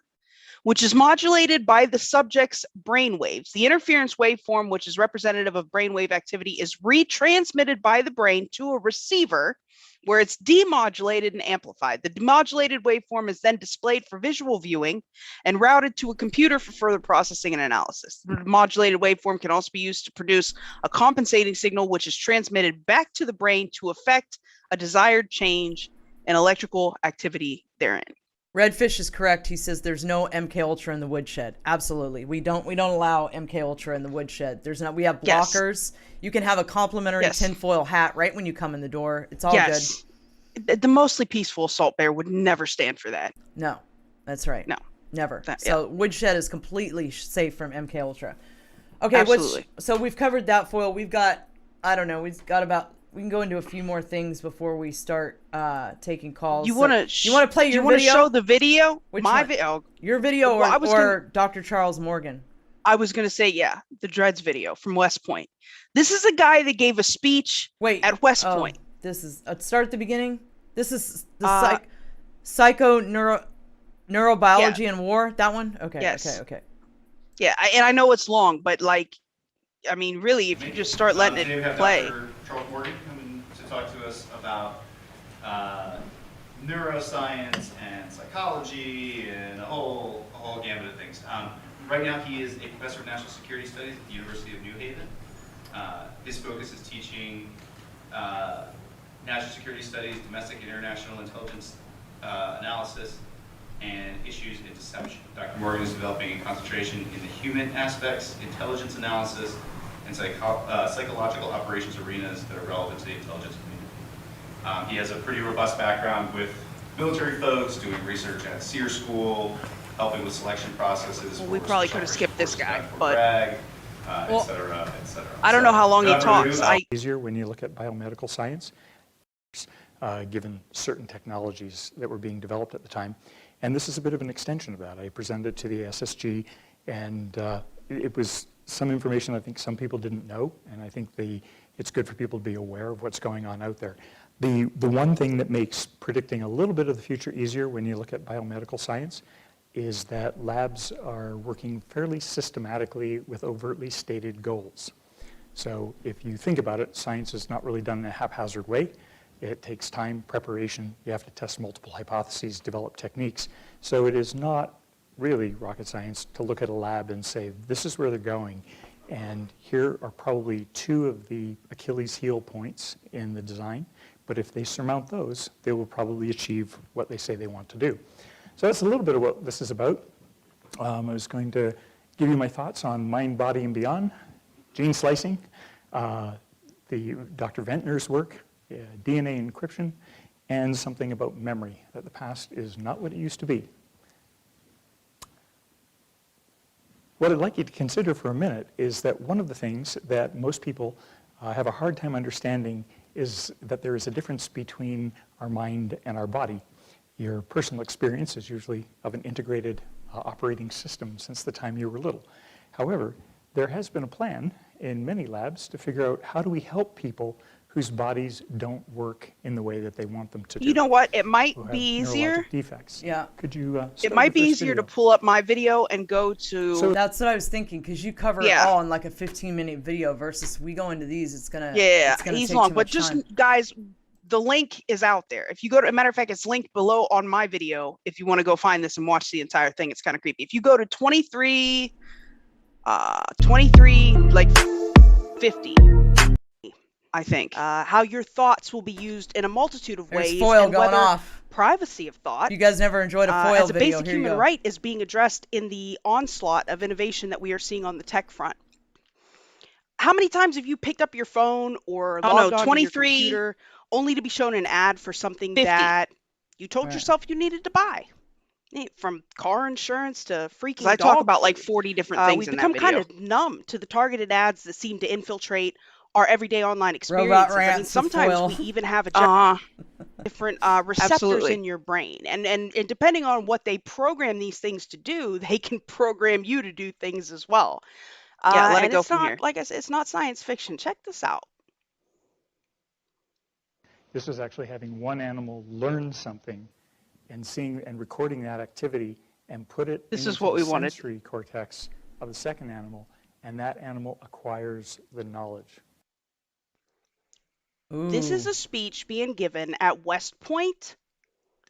which is modulated by the subject's brain waves. The interference waveform, which is representative of brainwave activity, is retransmitted by the brain to a receiver where it's demodulated and amplified. The demodulated waveform is then displayed for visual viewing and routed to a computer for further processing and analysis. The modulated waveform can also be used to produce a compensating signal, which is transmitted back to the brain to affect a desired change in electrical activity therein. Redfish is correct. He says there's no MK Ultra in the woodshed. Absolutely, we don't allow MK Ultra in the woodshed. There's not. We have blockers. Yes. You can have a complimentary tinfoil hat right when you come in the door. It's all good. The mostly peaceful assault bear would never stand for that. No, that's right. No, never. So woodshed is completely safe from MK Ultra. Okay, absolutely. So we've covered that foil. We've got, I don't know, we can go into a few more things before we start taking calls. You want to play your video? You want to show the video? Which my video? Your video or Dr. Charles Morgan? I was going to say, the Dreads video from West Point. This is a guy that gave a speech at West Point. This is, start at the beginning. This is the neurobiology and war, that one? Okay, yes. Okay. Yeah, and I know it's long, but like, I mean, really, if you just start letting it play. Dr. Charles Morgan coming to talk to us about neuroscience and psychology and a whole gamut of things. Right now, he is a professor of national security studies at the University of New Haven. His focus is teaching national security studies, domestic and international intelligence analysis, and issues in deception. Dr. Morgan is developing a concentration in the human aspects, intelligence analysis, and psychological operations arenas that are relevant to the intelligence community. He has a pretty robust background with military folks, doing research at SEER School, helping with selection processes. Well, we probably could have skipped this guy, but et cetera. I don't know how long he talks. Easier when you look at biomedical science, given certain technologies that were being developed at the time. And this is a bit of an extension of that. I presented it to the SSG, and it was some information I think some people didn't know, and I think it's good for people to be aware of what's going on out there. The one thing that makes predicting a little bit of the future easier when you look at biomedical science is that labs are working fairly systematically with overtly stated goals. So if you think about it, science is not really done in a haphazard way. It takes time, preparation. You have to test multiple hypotheses, develop techniques. So it is not really rocket science to look at a lab and say, this is where they're going. And here are probably two of the Achilles heel points in the design. But if they surmount those, they will probably achieve what they say they want to do. So that's a little bit of what this is about. I was going to give you my thoughts on mind, body, and beyond, gene slicing, the Dr. Ventnor's work, DNA encryption, and something about memory, that the past is not what it used to be. What I'd like you to consider for a minute is that one of the things that most people have a hard time understanding is that there is a difference between our mind and our body. Your personal experience is usually of an integrated operating system since the time you were little. However, there has been a plan in many labs to figure out how do we help people whose bodies don't work in the way that they want them to do. You know what? It might be easier. Defects. Yeah. Could you? It might be easier to pull up my video and go to. So that's what I was thinking, because you cover it all in like a 15-minute video versus we go into these. It's gonna. Yeah, it's gonna he's take long, too but much just time. guys, the link is out there. If you go to, a matter of fact, it's linked below on my video. If you want to go find this and watch the entire thing, it's kind of creepy. If you go to 23, like 50, I think, how your thoughts will be used in a multitude of ways. There's foil and going whether off. privacy of thought. You guys never enjoyed a foil as a video. basic Here you human go. right is being addressed in the onslaught of innovation that we are seeing on the tech front. How many times have you picked up your phone or logged on to your computer only to be shown an ad for something 50. That you told yourself you needed to buy? From car insurance to freaking dog I talk about food. like 40 different things We've in become that video. kind of numb to the targeted ads that seem to infiltrate our everyday online experiences. Robot I mean, rants with sometimes foil. we even have different receptors Absolutely. in your brain, and depending on what they program these things to do, they can program you to do things as well. Yeah, let it and go it's from not, here. like I said, it's not science fiction. Check this out. This is actually having one animal learn something and seeing and recording that activity and put it This into is what the we wanted. sensory cortex of the second animal, and that animal acquires the knowledge. This is a speech being given at West Point,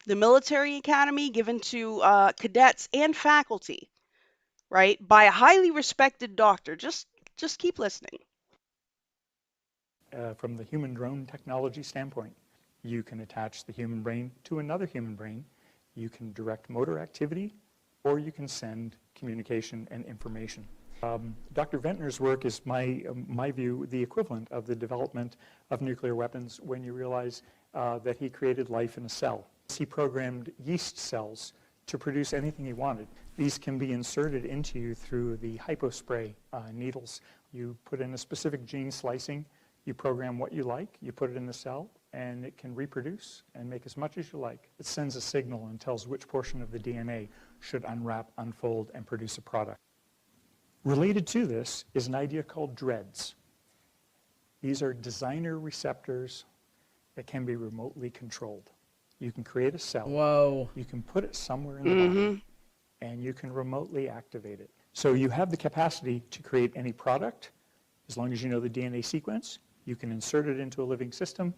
the military academy, given to cadets and faculty, right, by a highly respected doctor. Just keep listening. From the human drone technology standpoint, you can attach the human brain to another human brain. You can direct motor activity, or you can send communication and information. Dr. Ventnor's work is, my view, the equivalent of the development of nuclear weapons when you realize that he created life in a cell. He programmed yeast cells to produce anything he wanted. These can be inserted into you through the hypospray needles. You put in a specific gene slicing, you program what you like, you put it in the cell, and it can reproduce and make as much as you like. It sends a signal and tells which portion of the DNA should unwrap, unfold, and produce a product. Related to this is an idea called dreads. These are designer receptors that can be remotely controlled. You can create a cell. Whoa. You can put it somewhere in the body, and you can remotely activate it. So you have the capacity to create any product, as long as you know the DNA sequence. You can insert it into a living system,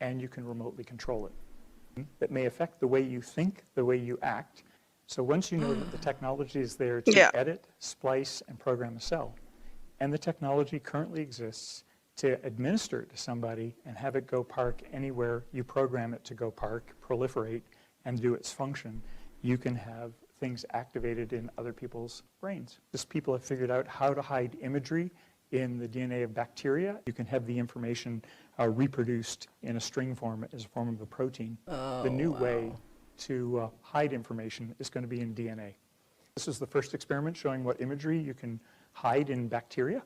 and you can remotely control it. That may affect the way you think, the way you act. So once you know that the technology is there to edit, splice, and program a cell, and the technology currently exists to administer it to somebody and have it go park anywhere you program it to go park, proliferate, and do its function, you can have things activated in other people's brains. Just people have figured out how to hide imagery in the DNA of bacteria. You can have the information reproduced in a string form as a form of a protein. The new way to hide information is going to be in DNA. This is the first experiment showing what imagery you can hide in bacteria.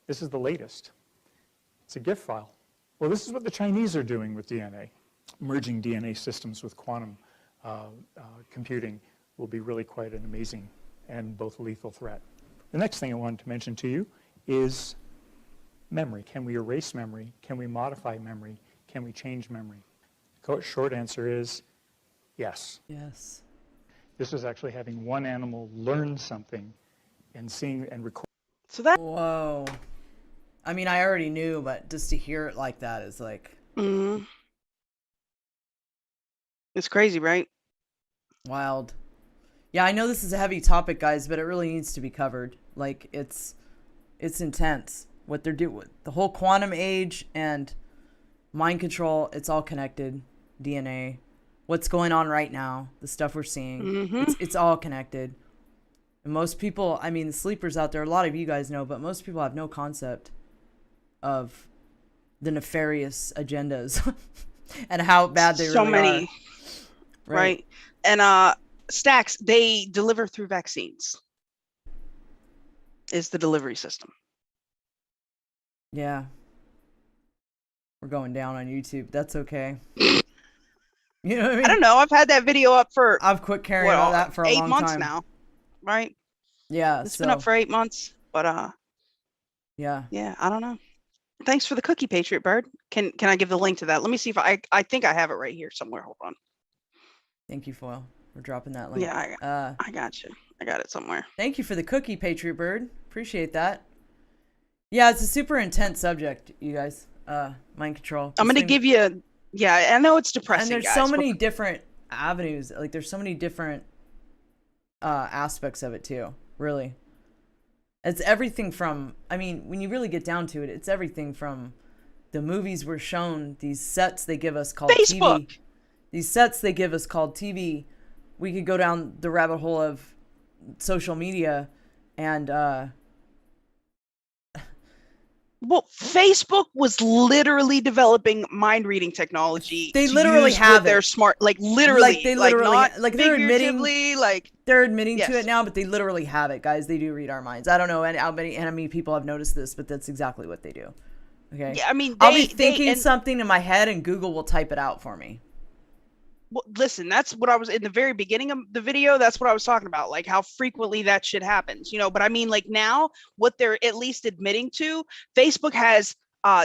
This is the latest. It's a GIF file. Well, this is what the Chinese are doing with DNA. Merging DNA systems with quantum computing will be really quite an amazing and both lethal threat. The next thing I wanted to mention to you is memory. Can we erase memory? Can we modify memory? Can we change memory? The short answer is yes. Yes. This is actually having one animal learn something and seeing and record. So that. Whoa. I mean, I already knew, but just to hear it like that is like. It's crazy, right? Wild. Yeah, I know this is a heavy topic, guys, but it really needs to be covered. Like, it's intense. What they're doing, the whole quantum age and mind control, it's all connected. DNA, what's going on right now, the stuff we're seeing, it's all connected. And most people, I mean, the sleepers out there, a lot of you guys know, but most people have no concept of the nefarious agendas and how bad they really are. So many. Right. And Stacks, they deliver through vaccines. Is the delivery system. Yeah. We're going down on YouTube. That's okay. You know what I mean? I don't know. I've had that video up for. I've quit carrying all that for a long time. 8 months now, right? Yeah. It's been up for 8 months, but yeah. Yeah, I don't know. Thanks for the cookie, Patriot Bird. Can I give the link to that? Let me see if I think I have it right here somewhere. Hold on. Thank you, Foil. We're dropping that link. Yeah, I got you. I got it somewhere. Thank you for the cookie, Patriot Bird. Appreciate that. Yeah, it's a super intense subject, you guys. mind control. I'm going to give you, yeah, I know it's depressing, and there's guys, so many different avenues. Like there's so many different aspects of it too, really. It's everything from, I mean, when you really get down to it, it's everything from the movies we're shown, these sets they give us called Facebook. TV. These sets they give us called TV. We could go down the rabbit hole of social media and well, Facebook was literally developing mind reading technology. They literally have their smart, like literally, not they're admitting, they're admitting yes. to it now, but they literally have it, guys. They do read our minds. I don't know how many people have noticed this, but that's exactly what they do. Okay. Yeah, I mean, I'll be thinking something in my head, and Google will type it out for me. Well, listen, that's what I was in the very beginning of the video. That's what I was talking about, like how frequently that shit happens, you know. But I mean, like now, what they're at least admitting to, Facebook has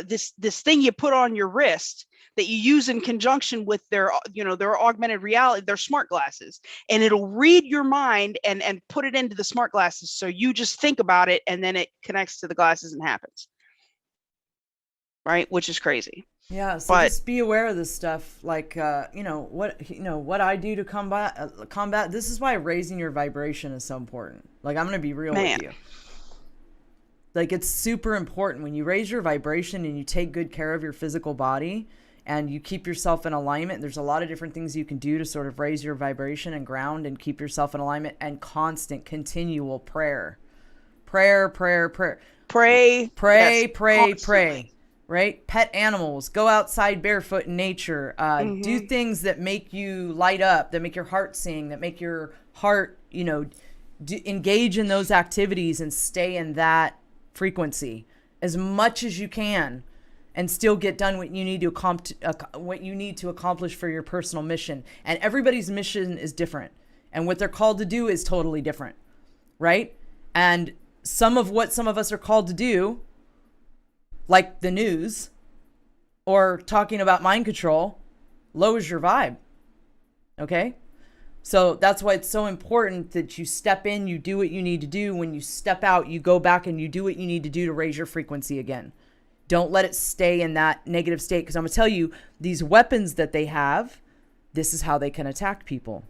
this thing you put on your wrist that you use in conjunction with their, you know, their augmented reality, their smart glasses, and it'll read your mind and put it into the smart glasses. So you just think about it, and then it connects to the glasses and happens. Right, which is crazy. Yeah, so just be aware of this stuff. Like, what I do to combat. This is why raising your vibration is so important. Like, I'm gonna be real with you. Like, it's super important when you raise your vibration and you take good care of your physical body and you keep yourself in alignment. There's a lot of different things you can do to sort of raise your vibration and ground and keep yourself in alignment, and constant, continual prayer. Pray. Right? Pet animals, go outside barefoot in nature, do things that make you light up, that make your heart sing, that make your heart, engage in those activities and stay in that frequency as much as you can, and still get done what you need to accomplish for your personal mission. And everybody's mission is different, and what they're called to do is totally different, right? And some of us are called to do, like the news or talking about mind control, lowers your vibe. Okay? So that's why it's so important that you step in, you do what you need to do. When you step out, you go back and you do what you need to do to raise your frequency again. Don't let it stay in that negative state, because I'm going to tell you, these weapons that they have, this is how they can attack people,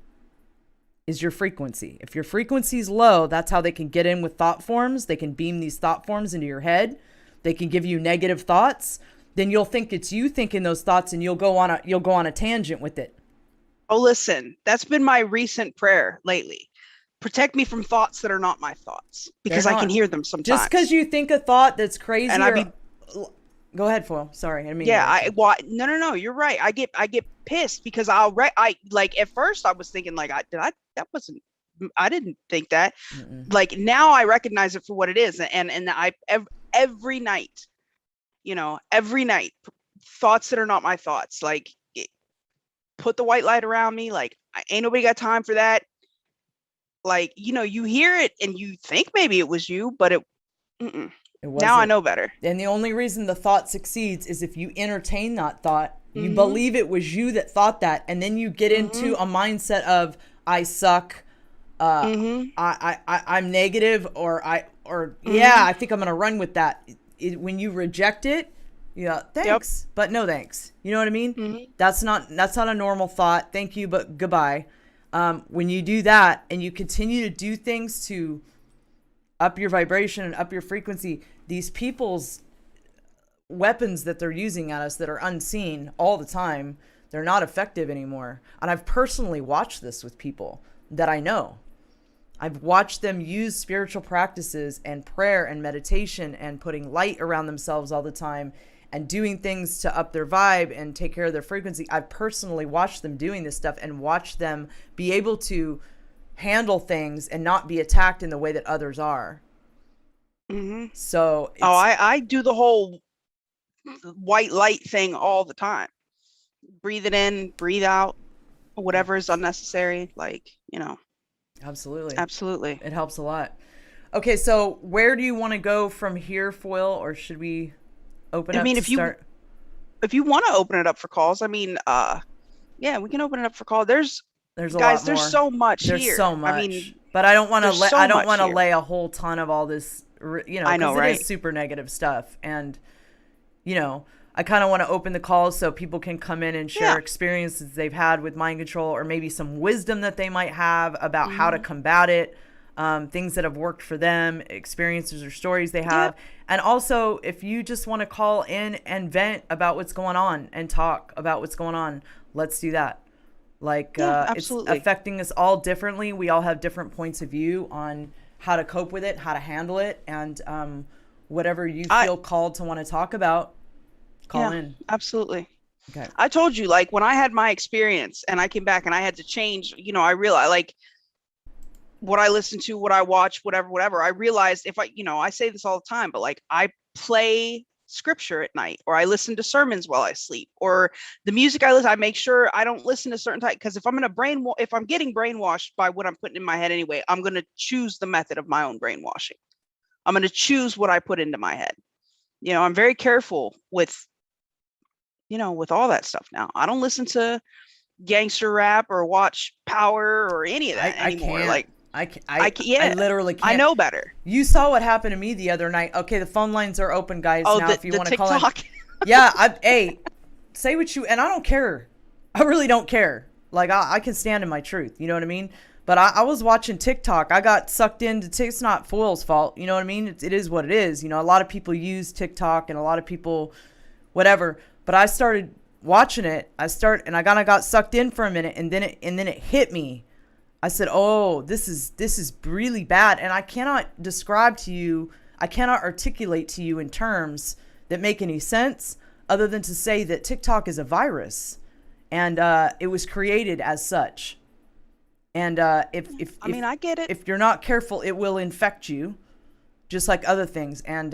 is your frequency. If your frequency is low, that's how they can get in with thought forms. They can beam these thought forms into your head. They can give you negative thoughts. Then you'll think it's you thinking those thoughts, and you'll go on a tangent with it. Oh, listen, that's been my recent prayer lately. Protect me from thoughts that are not my thoughts, because I can hear them sometimes. Just because you think a thought that's crazy, and go ahead, Foil. Sorry, I mean. Yeah, no, you're right. I get pissed because like at first I was thinking like I didn't think that. Like now I recognize it for what it is, and I every night, thoughts that are not my thoughts, like put the white light around me. Like ain't nobody got time for that. Like, you hear it and you think maybe it was you, but it wasn't. Now I know better. And the only reason the thought succeeds is if you entertain that thought, you believe it was you that thought that, and then you get into a mindset of I suck, I'm negative, I think I'm gonna run with that. When you reject it, thanks, but no thanks. You know what I mean? That's not a normal thought. Thank you, but goodbye. When you do that and you continue to do things to up your vibration and up your frequency, these people's weapons that they're using at us that are unseen all the time, they're not effective anymore. And I've personally watched this with people that I know. I've watched them use spiritual practices and prayer and meditation and putting light around themselves all the time and doing things to up their vibe and take care of their frequency. I've personally watched them doing this stuff and watched them be able to handle things and not be attacked in the way that others are. So I do the whole white light thing all the time. Breathe it in, breathe out, whatever is unnecessary. Like, Absolutely. It helps a lot. Okay, so where do you want to go from here, Foil, or should we open up if you want to open it up for calls, we can open it up for calls. There's a guys, lot more. there's so much There's here. so much. But I don't want to lay a whole ton of all this, I know, right? It is super negative stuff. And, I kind of want to open the calls so people can come in and share experiences they've had with mind control, or maybe some wisdom that they might have about how to combat it, things that have worked for them, experiences or stories they have. And also, if you just want to call in and vent about what's going on and talk about what's going on, let's do that. Like, it's affecting us all differently. We all have different points of view on how to cope with it, how to handle it, and whatever you feel called to want to talk about, call in. Absolutely. Okay. I told you, like, when I had my experience and I came back and I had to change, you know, I realized, like, what I listen to, what I watch, whatever, I realized if I say this all the time, but like, I play scripture at night, or I listen to sermons while I sleep, or the music I listen, I make sure I don't listen to certain type, because if I'm getting brainwashed by what I'm putting in my head anyway, I'm going to choose the method of my own brainwashing. I'm going to choose what I put into my head. You know, I'm very careful with all that stuff now. I don't listen to gangster rap or watch Power or any of that anymore. I literally can't. I know better. You saw what happened to me the other night. Okay, the phone lines are open, guys. Now, if you want to call in. Hey, say what you, and I don't care. I really don't care. Like, I can stand in my truth. You know what I mean? But I was watching TikTok. I got sucked into it's not Foil's fault. You know what I mean? It is what it is. You know, a lot of people use TikTok and a lot of people, whatever. But I started watching it. And I kind of got sucked in for a minute, and then it hit me. I said, "Oh, this is really bad," and I cannot articulate to you in terms that make any sense, other than to say that TikTok is a virus, and it was created as such. And I get it. If you're not careful, it will infect you, just like other things. And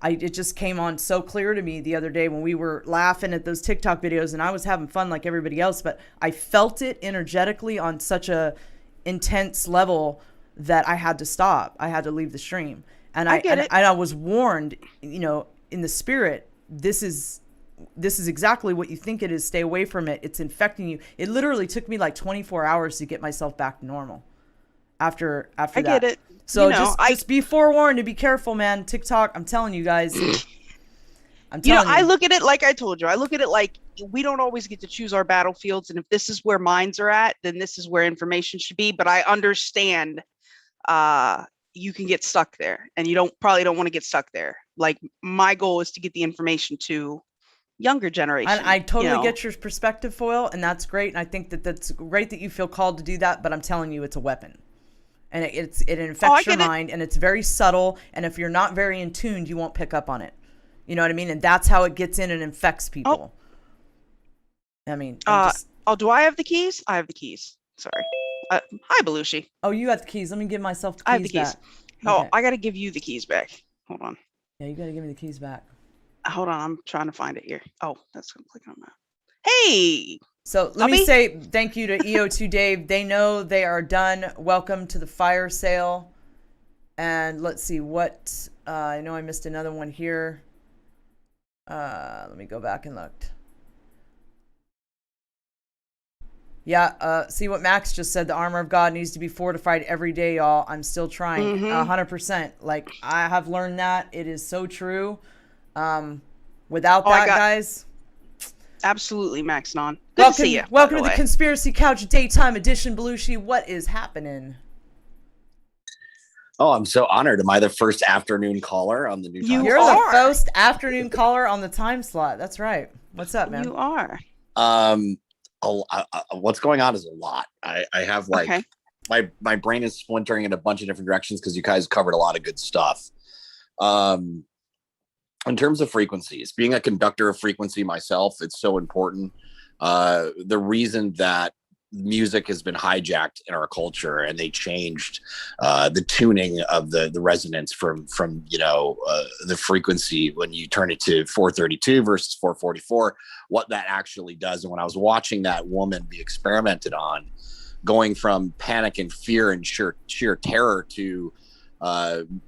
it just came on so clear to me the other day when we were laughing at those TikTok videos, and I was having fun like everybody else, but I felt it energetically on such a intense level that I had to stop. I had to leave the stream. And I was warned, you know, in the spirit, this is exactly what you think it is. Stay away from it. It's infecting you. It literally took me like 24 hours to get myself back to normal after that. I get it. So just be forewarned to be careful, man. TikTok, I'm telling you guys. I look at it like I told you. I look at it like we don't always get to choose our battlefields. And if this is where minds are at, then this is where information should be. But I understand you can get stuck there, and you probably don't want to get stuck there. Like, my goal is to get the information to younger generation. I totally get your perspective, Foil, and that's great. And I think that's great that you feel called to do that. But I'm telling you, it's a weapon. And it infects your mind, and it's very subtle. And if you're not very in tune, you won't pick up on it. You know what I mean? And that's how it gets in and infects people. I mean, do I have the keys? I have the keys. Sorry. Hi, Belushi. Oh, you got the keys. Let me give myself the keys. I have the keys. Back. Okay. I got to give you the keys back. Hold on. Yeah, you got to give me the keys back. Hold on. I'm trying to find it here. Oh, that's going to click on that. Hey. So let me say thank you to EO2 Dave. They know they are done. Welcome to the fire sale. And let's see what, I know I missed another one here. Let me go back and look. Yeah, see what Max just said. The armor of God needs to be fortified every day, y'all. I'm still trying. 100%. Like, I have learned that. It is so true. Without that, guys. Absolutely, Max Non. Good to see you. Welcome to the Conspiracy Couch Daytime Edition, Belushi. What is happening? Oh, I'm so honored. Am I the first afternoon caller on the new time? You're the first afternoon caller on the time slot. That's right. What's up, man? You are. What's going on is a lot. I have my brain is splintering in a bunch of different directions because you guys covered a lot of good stuff. In terms of frequencies, being a conductor of frequency myself, it's so important. The reason that music has been hijacked in our culture, and they changed the tuning of the resonance from the frequency when you turn it to 432 versus 444, what that actually does. And when I was watching that woman be experimented on, going from panic and fear and sheer terror to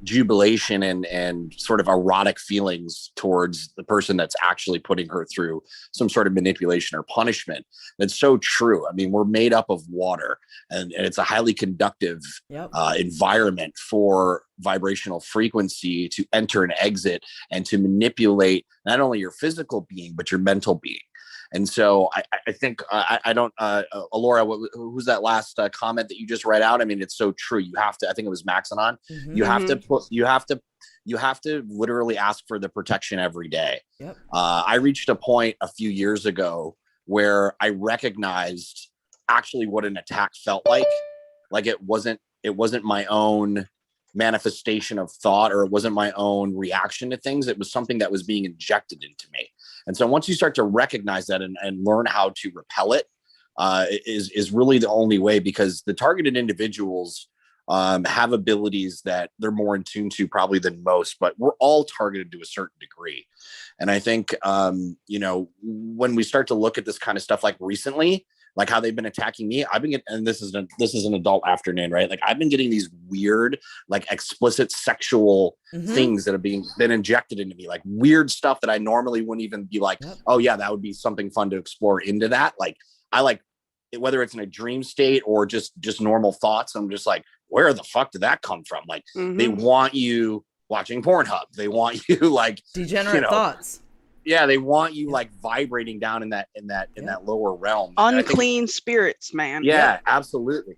jubilation and sort of erotic feelings towards the person that's actually putting her through some sort of manipulation or punishment. That's so true. I mean, we're made up of water, and it's a highly conductive environment for vibrational frequency to enter and exit and to manipulate not only your physical being, but your mental being. And so I think I don't, Alara, who's that last comment that you just read out? I mean, it's so true. You have to, I think it was Maxanon. You have to put, you have to literally ask for the protection every day. I reached a point a few years ago where I recognized actually what an attack felt like. Like it wasn't my own manifestation of thought, or it wasn't my own reaction to things. It was something that was being injected into me. And so once you start to recognize that and learn how to repel it, is really the only way, because the targeted individuals have abilities that they're more in tune to probably than most, but we're all targeted to a certain degree. And I think, you know, when we start to look at this kind of stuff, like recently, like how they've been attacking me, I've been getting, and this is an adult afternoon, right? Like I've been getting these weird, like explicit sexual things that have been injected into me, like weird stuff that I normally wouldn't even be like, oh yeah, that would be something fun to explore into that. Like I like, whether it's in a dream state or just normal thoughts, I'm just like, where the fuck did that come from? Like they want you watching Pornhub. They want you like degenerate thoughts. Yeah, they want you like vibrating down in that lower realm. Unclean spirits, man. Yeah, absolutely.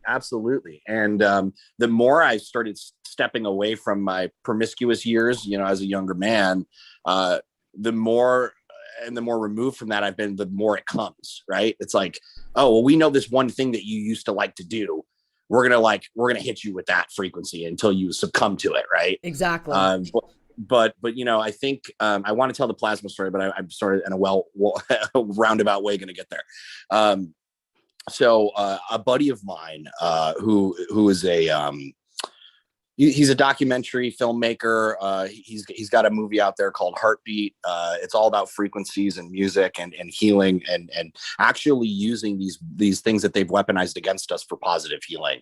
And the more I started stepping away from my promiscuous years, you know, as a younger man, the more removed from that I've been, the more it comes, right? It's like, oh, well, we know this one thing that you used to like to do. We're gonna hit you with that frequency until you succumb to it, right? Exactly. But you know, I think I want to tell the plasma story, but I'm sort of in a roundabout way going to get there. So a buddy of mine who is he's a documentary filmmaker. He's got a movie out there called Heartbeat. It's all about frequencies and music and healing and actually using these things that they've weaponized against us for positive healing.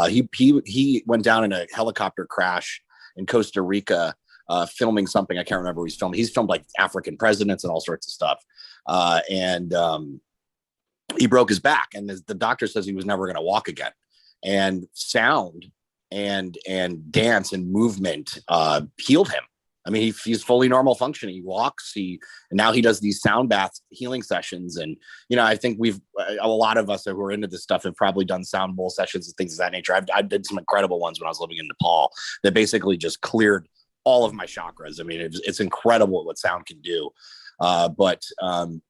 He went down in a helicopter crash in Costa Rica, filming something. I can't remember what he's filming. He's filmed like African presidents and all sorts of stuff. And he broke his back, and the doctor says he was never going to walk again. And sound and dance and movement healed him. I mean, he's fully normal functioning. He walks. And now he does these sound bath healing sessions. And you know, I think a lot of us who are into this stuff have probably done sound bowl sessions and things of that nature. I did some incredible ones when I was living in Nepal that basically just cleared all of my chakras. I mean, it's incredible what sound can do. But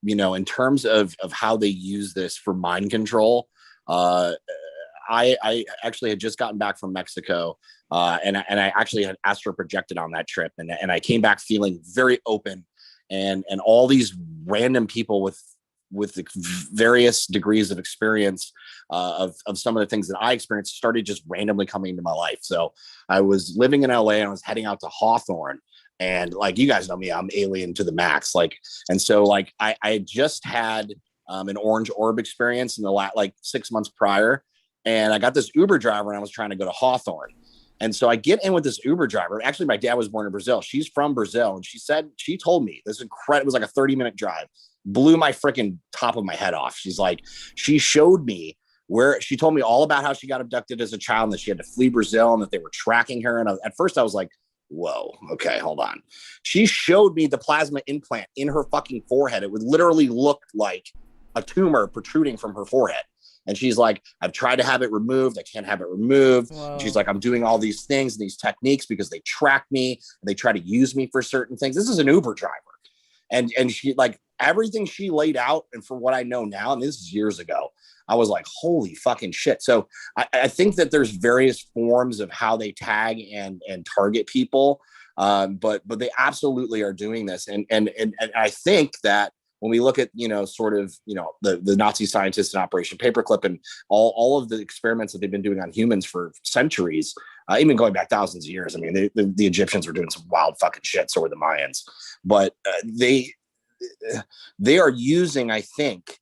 you know, in terms of how they use this for mind control, I actually had just gotten back from Mexico, and I actually had astro projected on that trip, and I came back feeling very open, and all these random people with various degrees of experience of some of the things that I experienced started just randomly coming into my life. So I was living in LA and I was heading out to Hawthorne, and like, you guys know me, I'm alien to the max. Like, and so like I had just had an orange orb experience in the like 6 months prior. And I got this Uber driver and I was trying to go to Hawthorne. And so I get in with this Uber driver. Actually, my dad was born in Brazil. She's from Brazil. And she told me this incredible, it was like a 30-minute drive, blew my freaking top of my head off. She's like, she showed me she told me all about how she got abducted as a child and that she had to flee Brazil and that they were tracking her. And at first I was like, whoa, okay, hold on. She showed me the plasma implant in her fucking forehead. It would literally look like a tumor protruding from her forehead. And she's like, I've tried to have it removed. I can't have it removed. She's like, I'm doing all these things and these techniques because they track me and they try to use me for certain things. This is an Uber driver. And she, like, everything she laid out, and for what I know now, and this is years ago, I was like, holy fucking shit. So I think that there's various forms of how they tag and target people. But they absolutely are doing this. And I think that when we look at, you know, sort of, you know, the Nazi scientists in Operation Paperclip and all of the experiments that they've been doing on humans for centuries, even going back thousands of years. I mean, the Egyptians were doing some wild fucking shit. So were the Mayans. But they are using, I think,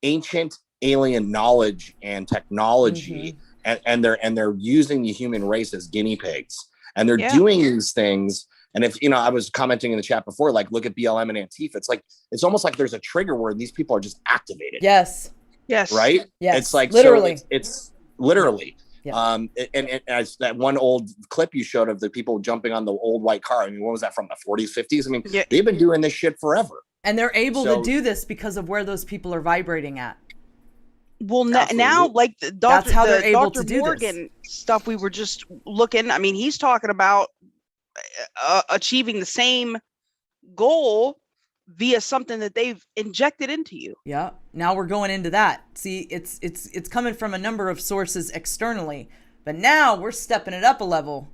ancient alien knowledge and technology and they're using the human race as guinea pigs, and they're Yeah. doing these things. And if, you know, I was commenting in the chat before, like, look at BLM and Antifa. It's like, it's almost like there's a trigger where these people are just activated. Yes. Yes. Right. Yes. It's like, literally. so it's literally. Yeah. And as that one old clip you showed of the people jumping on the old white car. I mean, what was that, from the 40s, 50s? I mean, they've been doing this shit forever. And they're able to do this because of where those people are vibrating at. Well, now, like That's how they're able Dr. to do Morgan stuff we were just looking. I mean, he's talking about achieving the same goal via something that they've injected into you. Yeah. Now we're going into that. See, it's coming from a number of sources externally, but now we're stepping it up a level.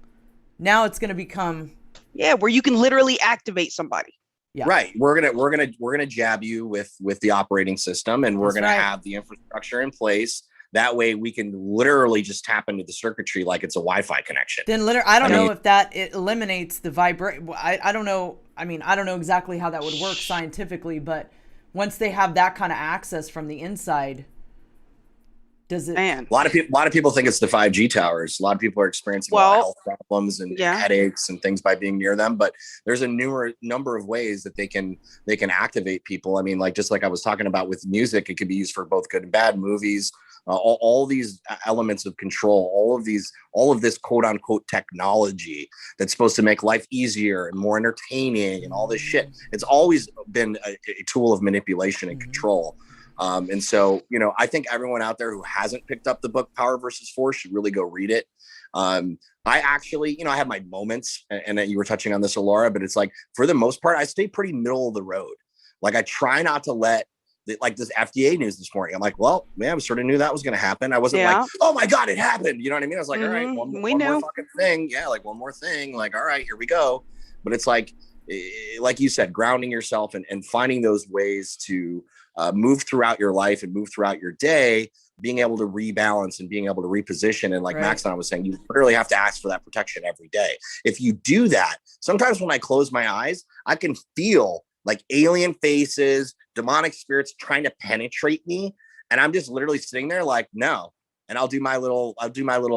Now it's going to become where you can literally activate somebody. Yeah. Right. We're gonna jab you with the operating system, and we're gonna have the infrastructure in place. That way we can literally just tap into the circuitry like it's a Wi-Fi connection. Then I don't know if that it eliminates the I don't know. I mean, I don't know exactly how that would work scientifically, but once they have that kind of access from the inside, does it? A lot of people think it's the 5G towers. A lot of people are experiencing a lot of health problems and headaches and things by being near them. But there's a number of ways that they can activate people. I mean, like, just like I was talking about with music, it could be used for both good and bad. Movies, all these elements of control, all of this quote unquote technology that's supposed to make life easier and more entertaining and all this shit. It's always been a tool of manipulation and control. And so, you know, I think everyone out there who hasn't picked up the book Power versus Force should really go read it. I actually, you know, I have my moments, and you were touching on this, Alara, but it's like, for the most part, I stay pretty middle of the road. Like, I try not to let like this FDA news this morning. I'm like, well, man, we sort of knew that was going to happen. I wasn't like, oh my God, it happened. You know what I mean? I was like, all right, one more fucking thing. Yeah. Like, one more thing. Like, all right, here we go. But it's like you said, grounding yourself and finding those ways to move throughout your life and move throughout your day, being able to rebalance and being able to reposition. And like Max and I was saying, you literally have to ask for that protection every day. If you do that, sometimes when I close my eyes, I can feel like alien faces, demonic spirits trying to penetrate me. And I'm just literally sitting there like, no. And I'll do my little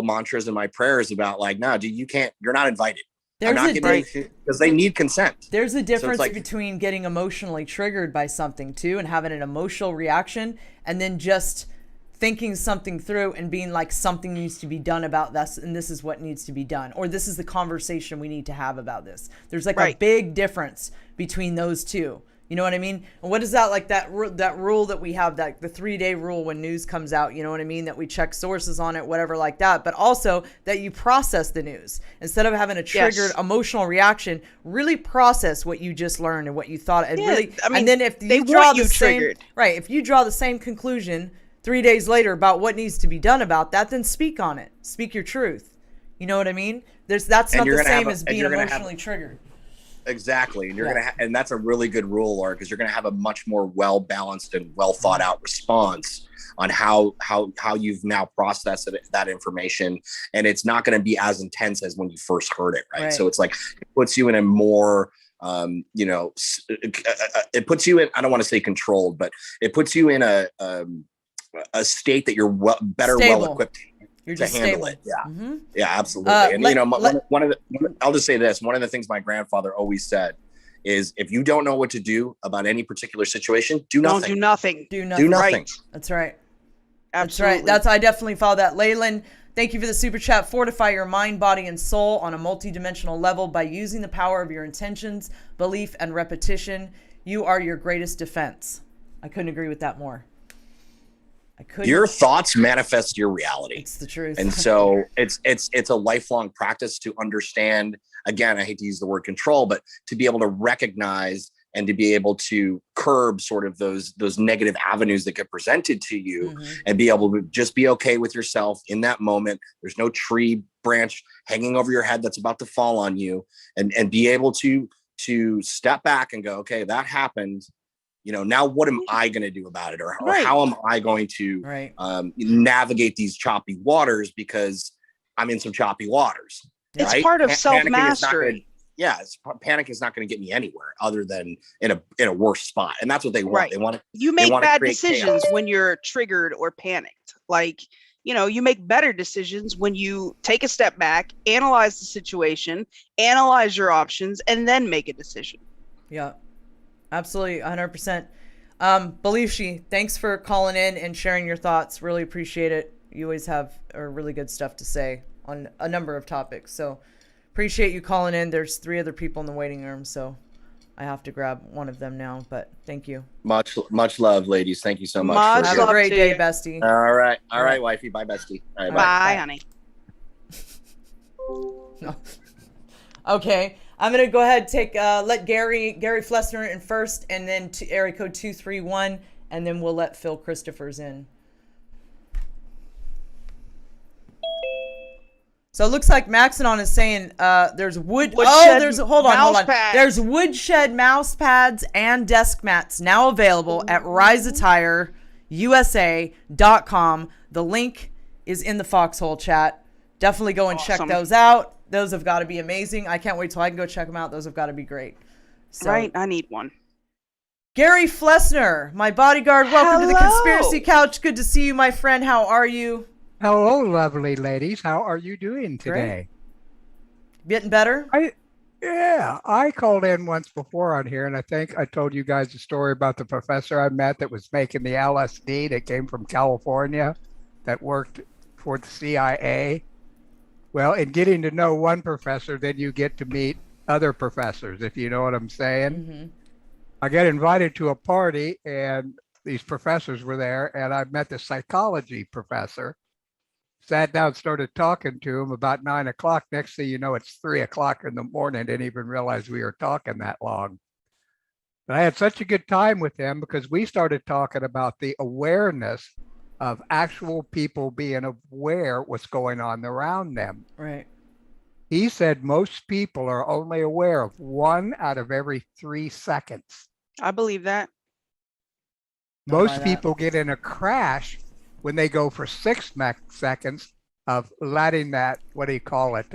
mantras and my prayers about like, no, dude, you're not invited. Because they need consent. There's a difference between getting emotionally triggered by something too and having an emotional reaction, and then just thinking something through and being like, something needs to be done about this, and this is what needs to be done, or this is the conversation we need to have about this. There's like a big difference between those two. You know what I mean? And what is that, like that rule that we have, that the 3-day rule when news comes out, you know what I mean? That we check sources on it, whatever like that, but also that you process the news instead of having a triggered emotional reaction. Really process what you just learned and what you thought. And and then if you draw the same, if you draw the same conclusion 3 days later about what needs to be done about that, then speak on it. Speak your truth. You know what I mean? That's not the same as being emotionally triggered. Exactly. And you're and that's a really good rule, Laura, because you're gonna have a much more well-balanced and well thought out response on how you've now processed that information, and it's not going to be as intense as when you first heard it, right? So it's like, it puts you in a more it puts you in, I don't want to say controlled, but it puts you in a state that you're better well equipped to handle it. Yeah, absolutely. And I'll just say this, one of the things my grandfather always said is, if you don't know what to do about any particular situation, do nothing. Don't do nothing. Do nothing. Right. That's right. Absolutely. That's right. I definitely follow that. Leyland, thank you for the super chat. Fortify your mind, body, and soul on a multidimensional level by using the power of your intentions, belief, and repetition. You are your greatest defense. I couldn't agree with that more. Your thoughts manifest your reality. It's the truth. And so it's a lifelong practice to understand, again, I hate to use the word control, but to be able to recognize and to be able to curb sort of those negative avenues that get presented to you, and be able to just be okay with yourself in that moment. There's no tree branch hanging over your head that's about to fall on you, and be able to step back and go, okay, that happened. Now what am I going to do about it? Or how am I going to navigate these choppy waters, because I'm in some choppy waters. It's part of self-mastery. Panic is not going to get me anywhere other than in a worse spot. And that's what they want. They want to. You make bad decisions when you're triggered or panicked. Like, you make better decisions when you take a step back, analyze the situation, analyze your options, and then make a decision. Yeah, absolutely. 100%. Belushi, thanks for calling in and sharing your thoughts. Really appreciate it. You always have really good stuff to say on a number of topics. So appreciate you calling in. There's 3 other people in the waiting room, so I have to grab one of them now, but thank you. Much love, ladies. Thank you so much. Have a great day, bestie. All right, wifey. Bye, bestie. All right, bye, honey. No. Okay, I'm gonna go ahead and take let Gary Flessner in first, and then area code 231, and then we'll let Phil Christophers in. So it looks like Maxidon is saying there's hold on. There's woodshed mouse pads and desk mats now available at riseattireusa.com. The link is in the Foxhole chat. Definitely go and check those out. Those have got to be amazing. I can't wait till I can go check them out. Those have got to be great. So, right, I need one. Gary Flessner, my bodyguard, welcome to the Conspiracy Couch. Good to see you, my friend. How are you? Hello, lovely ladies. How are you doing today? Great. Getting better? I called in once before on here, and I think I told you guys a story about the professor I met that was making the LSD that came from California that worked for the CIA. Well, in getting to know one professor, then you get to meet other professors, if you know what I'm saying. Mm-hmm. I got invited to a party, and these professors were there, and I met the psychology professor. Sat down, started talking to him about 9 o'clock. Next thing you know, it's 3 o'clock in the morning. Didn't even realize we were talking that long. But I had such a good time with him because we started talking about the awareness of actual people being aware what's going on around them. Right. He said most people are only aware of 1 out of every 3 seconds. I believe that. Most people get in a crash when they go for 6 seconds of letting that, what do you call it,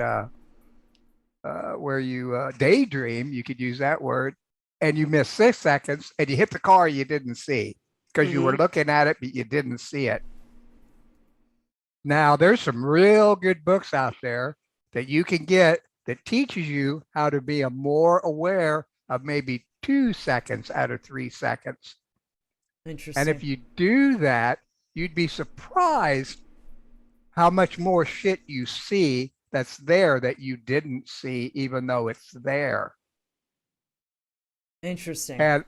where you daydream, you could use that word, and you miss 6 seconds and you hit the car you didn't see because you were looking at it, but you didn't see it. Now, there's some real good books out there that you can get that teaches you how to be more aware of maybe 2 seconds out of 3 seconds. Interesting. And if you do that, you'd be surprised how much more shit you see that's there that you didn't see, even though it's there. Interesting. And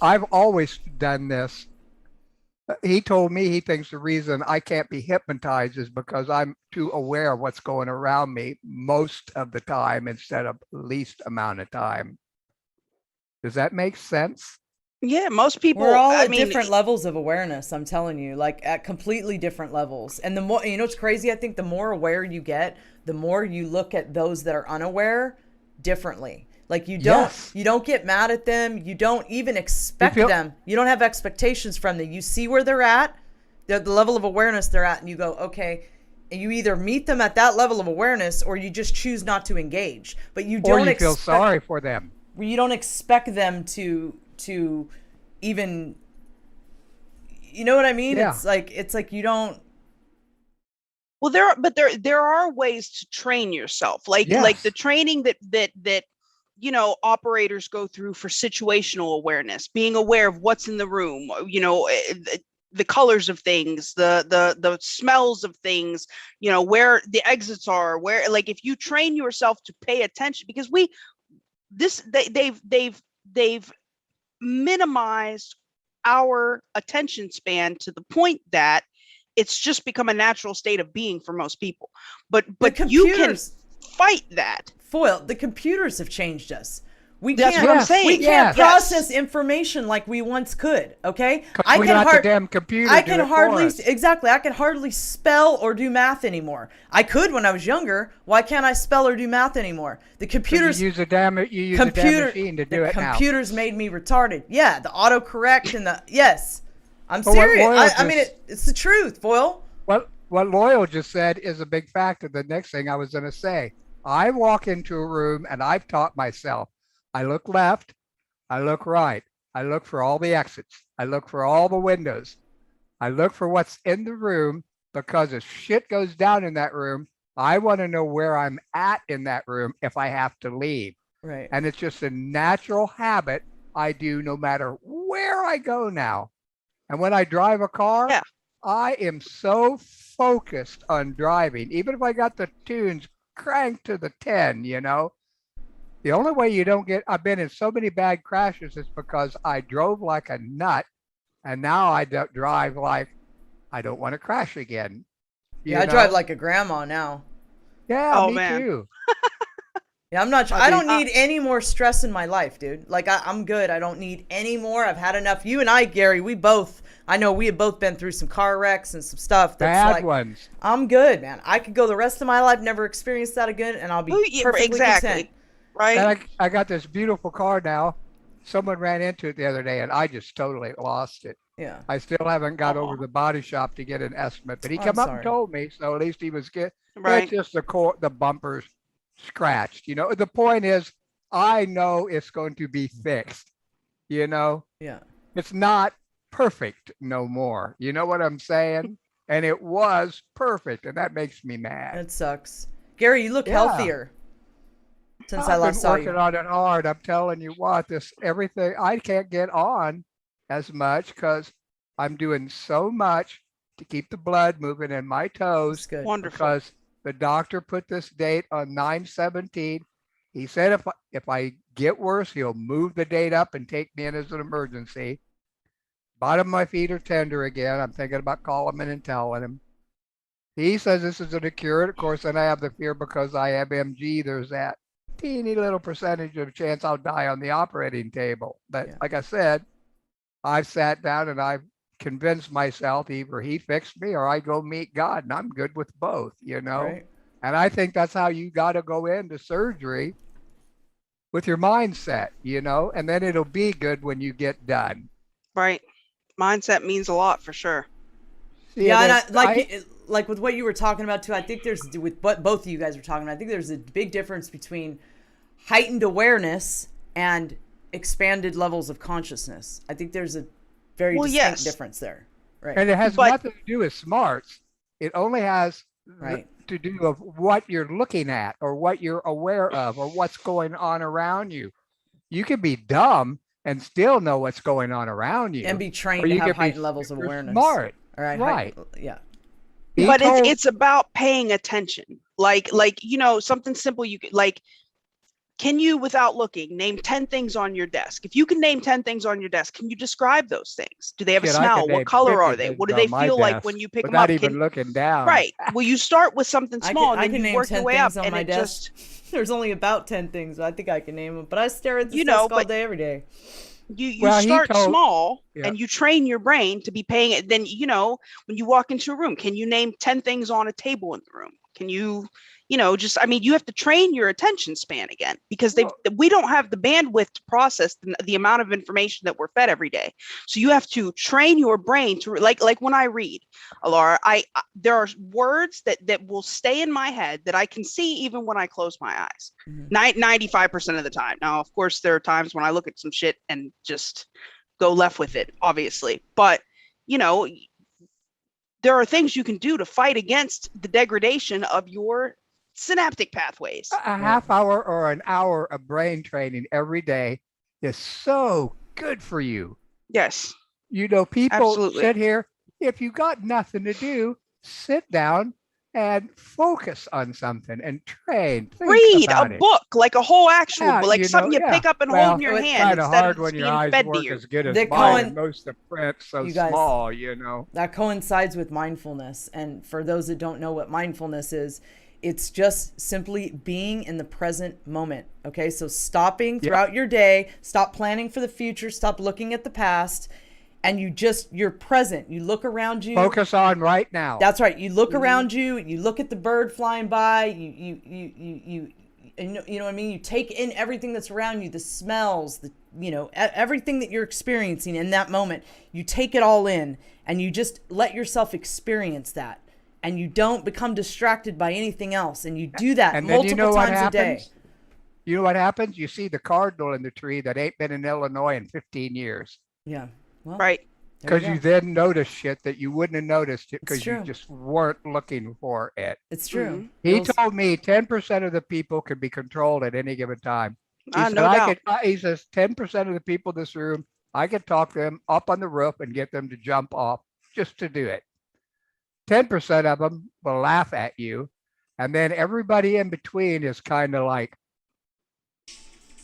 I've always done this. He told me he thinks the reason I can't be hypnotized is because I'm too aware of what's going around me most of the time instead of least amount of time. Does that make sense? Yeah, most people. We're all at different levels of awareness. I'm telling you, like at completely different levels. And the more, what's crazy? I think the more aware you get, the more you look at those that are unaware differently. Like you don't get mad at them. You don't even expect them. You don't have expectations from them. You see where they're at, the level of awareness they're at, and you go, okay. And you either meet them at that level of awareness, or you just choose not to engage. But you don't. Or you feel sorry for them. You don't expect them to even, you know what I mean? Yeah. It's like you don't. Well, there are ways to train yourself, like the training that operators go through for situational awareness, being aware of what's in the room, the colors of things, the smells of things, where the exits are, where, like, if you train yourself to pay attention, because they've minimized our attention span to the point that it's just become a natural state of being for most people. But you can fight that. Foil, the computers have changed us. That's what I'm saying. We can't process information like we once could. Okay, I can hardly spell or do math anymore. I could when I was younger. Why can't I spell or do math anymore? The computers you use a damn machine to do it now. Computers made me retarded. Yeah, the autocorrect and I'm serious. I mean, it's the truth, Foil. What Loyal just said is a big factor. The next thing I was going to say, I walk into a room and I've taught myself. I look left, I look right, I look for all the exits, I look for all the windows, I look for what's in the room, because if shit goes down in that room, I want to know where I'm at in that room if I have to leave. Right. And it's just a natural habit I do no matter where I go now. And when I drive a car, I am so focused on driving, even if I got the tunes cranked to the 10, you know. The only way you don't get, I've been in so many bad crashes is because I drove like a nut, and now I don't drive like I don't want to crash again. Yeah, I drive like a grandma now. Yeah, me too. Yeah, I'm not. I don't need any more stress in my life, dude. Like I'm good. I don't need any more. I've had enough. You and I, Gary, I know we have both been through some car wrecks and some stuff. That's bad ones. I'm good, man. I could go the rest of my life, never experience that again, and I'll be perfectly content. Right. And I got this beautiful car now. Someone ran into it the other day, and I just totally lost it. Yeah. I still haven't got over the body shop to get an estimate, but he I'm came up sorry. and told me, so at least he was good. Right. It's just the bumpers scratched. You know, the point is, I know it's going to be fixed. You know. Yeah. It's not perfect no more. You know what I'm saying? And it was perfect, and that makes me mad. It sucks. Gary, you look healthier since I last saw you. I've been working on it hard. I'm telling you what, everything I can't get on as much because I'm doing so much to keep the blood moving in my toes. That's good. Wonderful. Because the doctor put this date on 9/17. He said if I get worse, he'll move the date up and take me in as an emergency. Bottom of my feet are tender again. I'm thinking about calling him and telling him. He says this isn't a cure. And of course, then I have the fear because I have MG. There's that teeny little percentage of chance I'll die on the operating table. But like I said, I've sat down and I've convinced myself either he fixed me or I go meet God, and I'm good with both, you know. Right. And I think that's how you got to go into surgery, with your mindset, you know, and then it'll be good when you get done. Right. Mindset means a lot for sure. Yeah, and like with what you were talking about too, I think there's, with what both of you guys were talking about, I think there's a big difference between heightened awareness and expanded levels of consciousness. I think there's a very distinct difference there. Right. And it has nothing to do with smarts. It only has to do of what you're looking at or what you're aware of or what's going on around you. You can be dumb and still know what's going on around you. And be trained to have heightened levels of awareness. Smart. All right. Right. Yeah. But it's about paying attention. Like, you know, something simple you could, like, can you, without looking, name 10 things on your desk? If you can name 10 things on your desk, can you describe those things? Do they have a smell? What color are they? What do they feel like when you pick them up? Without even looking down. Right. Well, you start with something small I and can then you name work 10 your way up. things on And my it desk. just... There's only about 10 things. I think I can name them, but I stare at this You desk know, all but- day, every day. You start small and you train your brain to be paying it. Then, you know, when you walk into a room, can you name 10 things on a table in the room? Can you, you know, just, I mean, you have to train your attention span again because we don't have the bandwidth to process the amount of information that we're fed every day. So you have to train your brain to like when I read, Alara, there are words that will stay in my head that I can see even when I close my eyes. 95% of the time. Now, of course, there are times when I look at some shit and just go left with it, obviously. But, you know, there are things you can do to fight against the degradation of your synaptic pathways. A half hour or an hour of brain training every day is so good for you. Yes. You know, people Absolutely. sit here, if you got nothing to do, sit down and focus on something and train. Read a book, like a whole actual book, like something you pick up and hold in your it's hand kind of instead hard of when just your being eyes fed to work you. as good as That mine, and most of the print's so You guys- small, you know. That coincides with mindfulness. And for those that don't know what mindfulness is, it's just simply being in the present moment. Okay. So stopping throughout your day, stop planning for the future, stop looking at the past, and you're present. You look around you. Focus on right now. That's right. You look around you, you look at the bird flying by, you know what I mean? You take in everything that's around you, the smells, everything that you're experiencing in that moment. You take it all in and you just let yourself experience that. And you don't become distracted by anything else. And you do that And then multiple times a day. You know what happens? You see the cardinal in the tree that ain't been in Illinois in 15 years. Yeah. Well, right. Because There you you go. then notice shit that you wouldn't have noticed it It's because you true. just weren't looking for it. It's true. He You'll s- told me 10% of the people could be controlled at any given time. He said, No doubt. he says 10% of the people in this room, I could talk them up on the roof and get them to jump off just to do it. 10% of them will laugh at you. And then everybody in between is kind of like,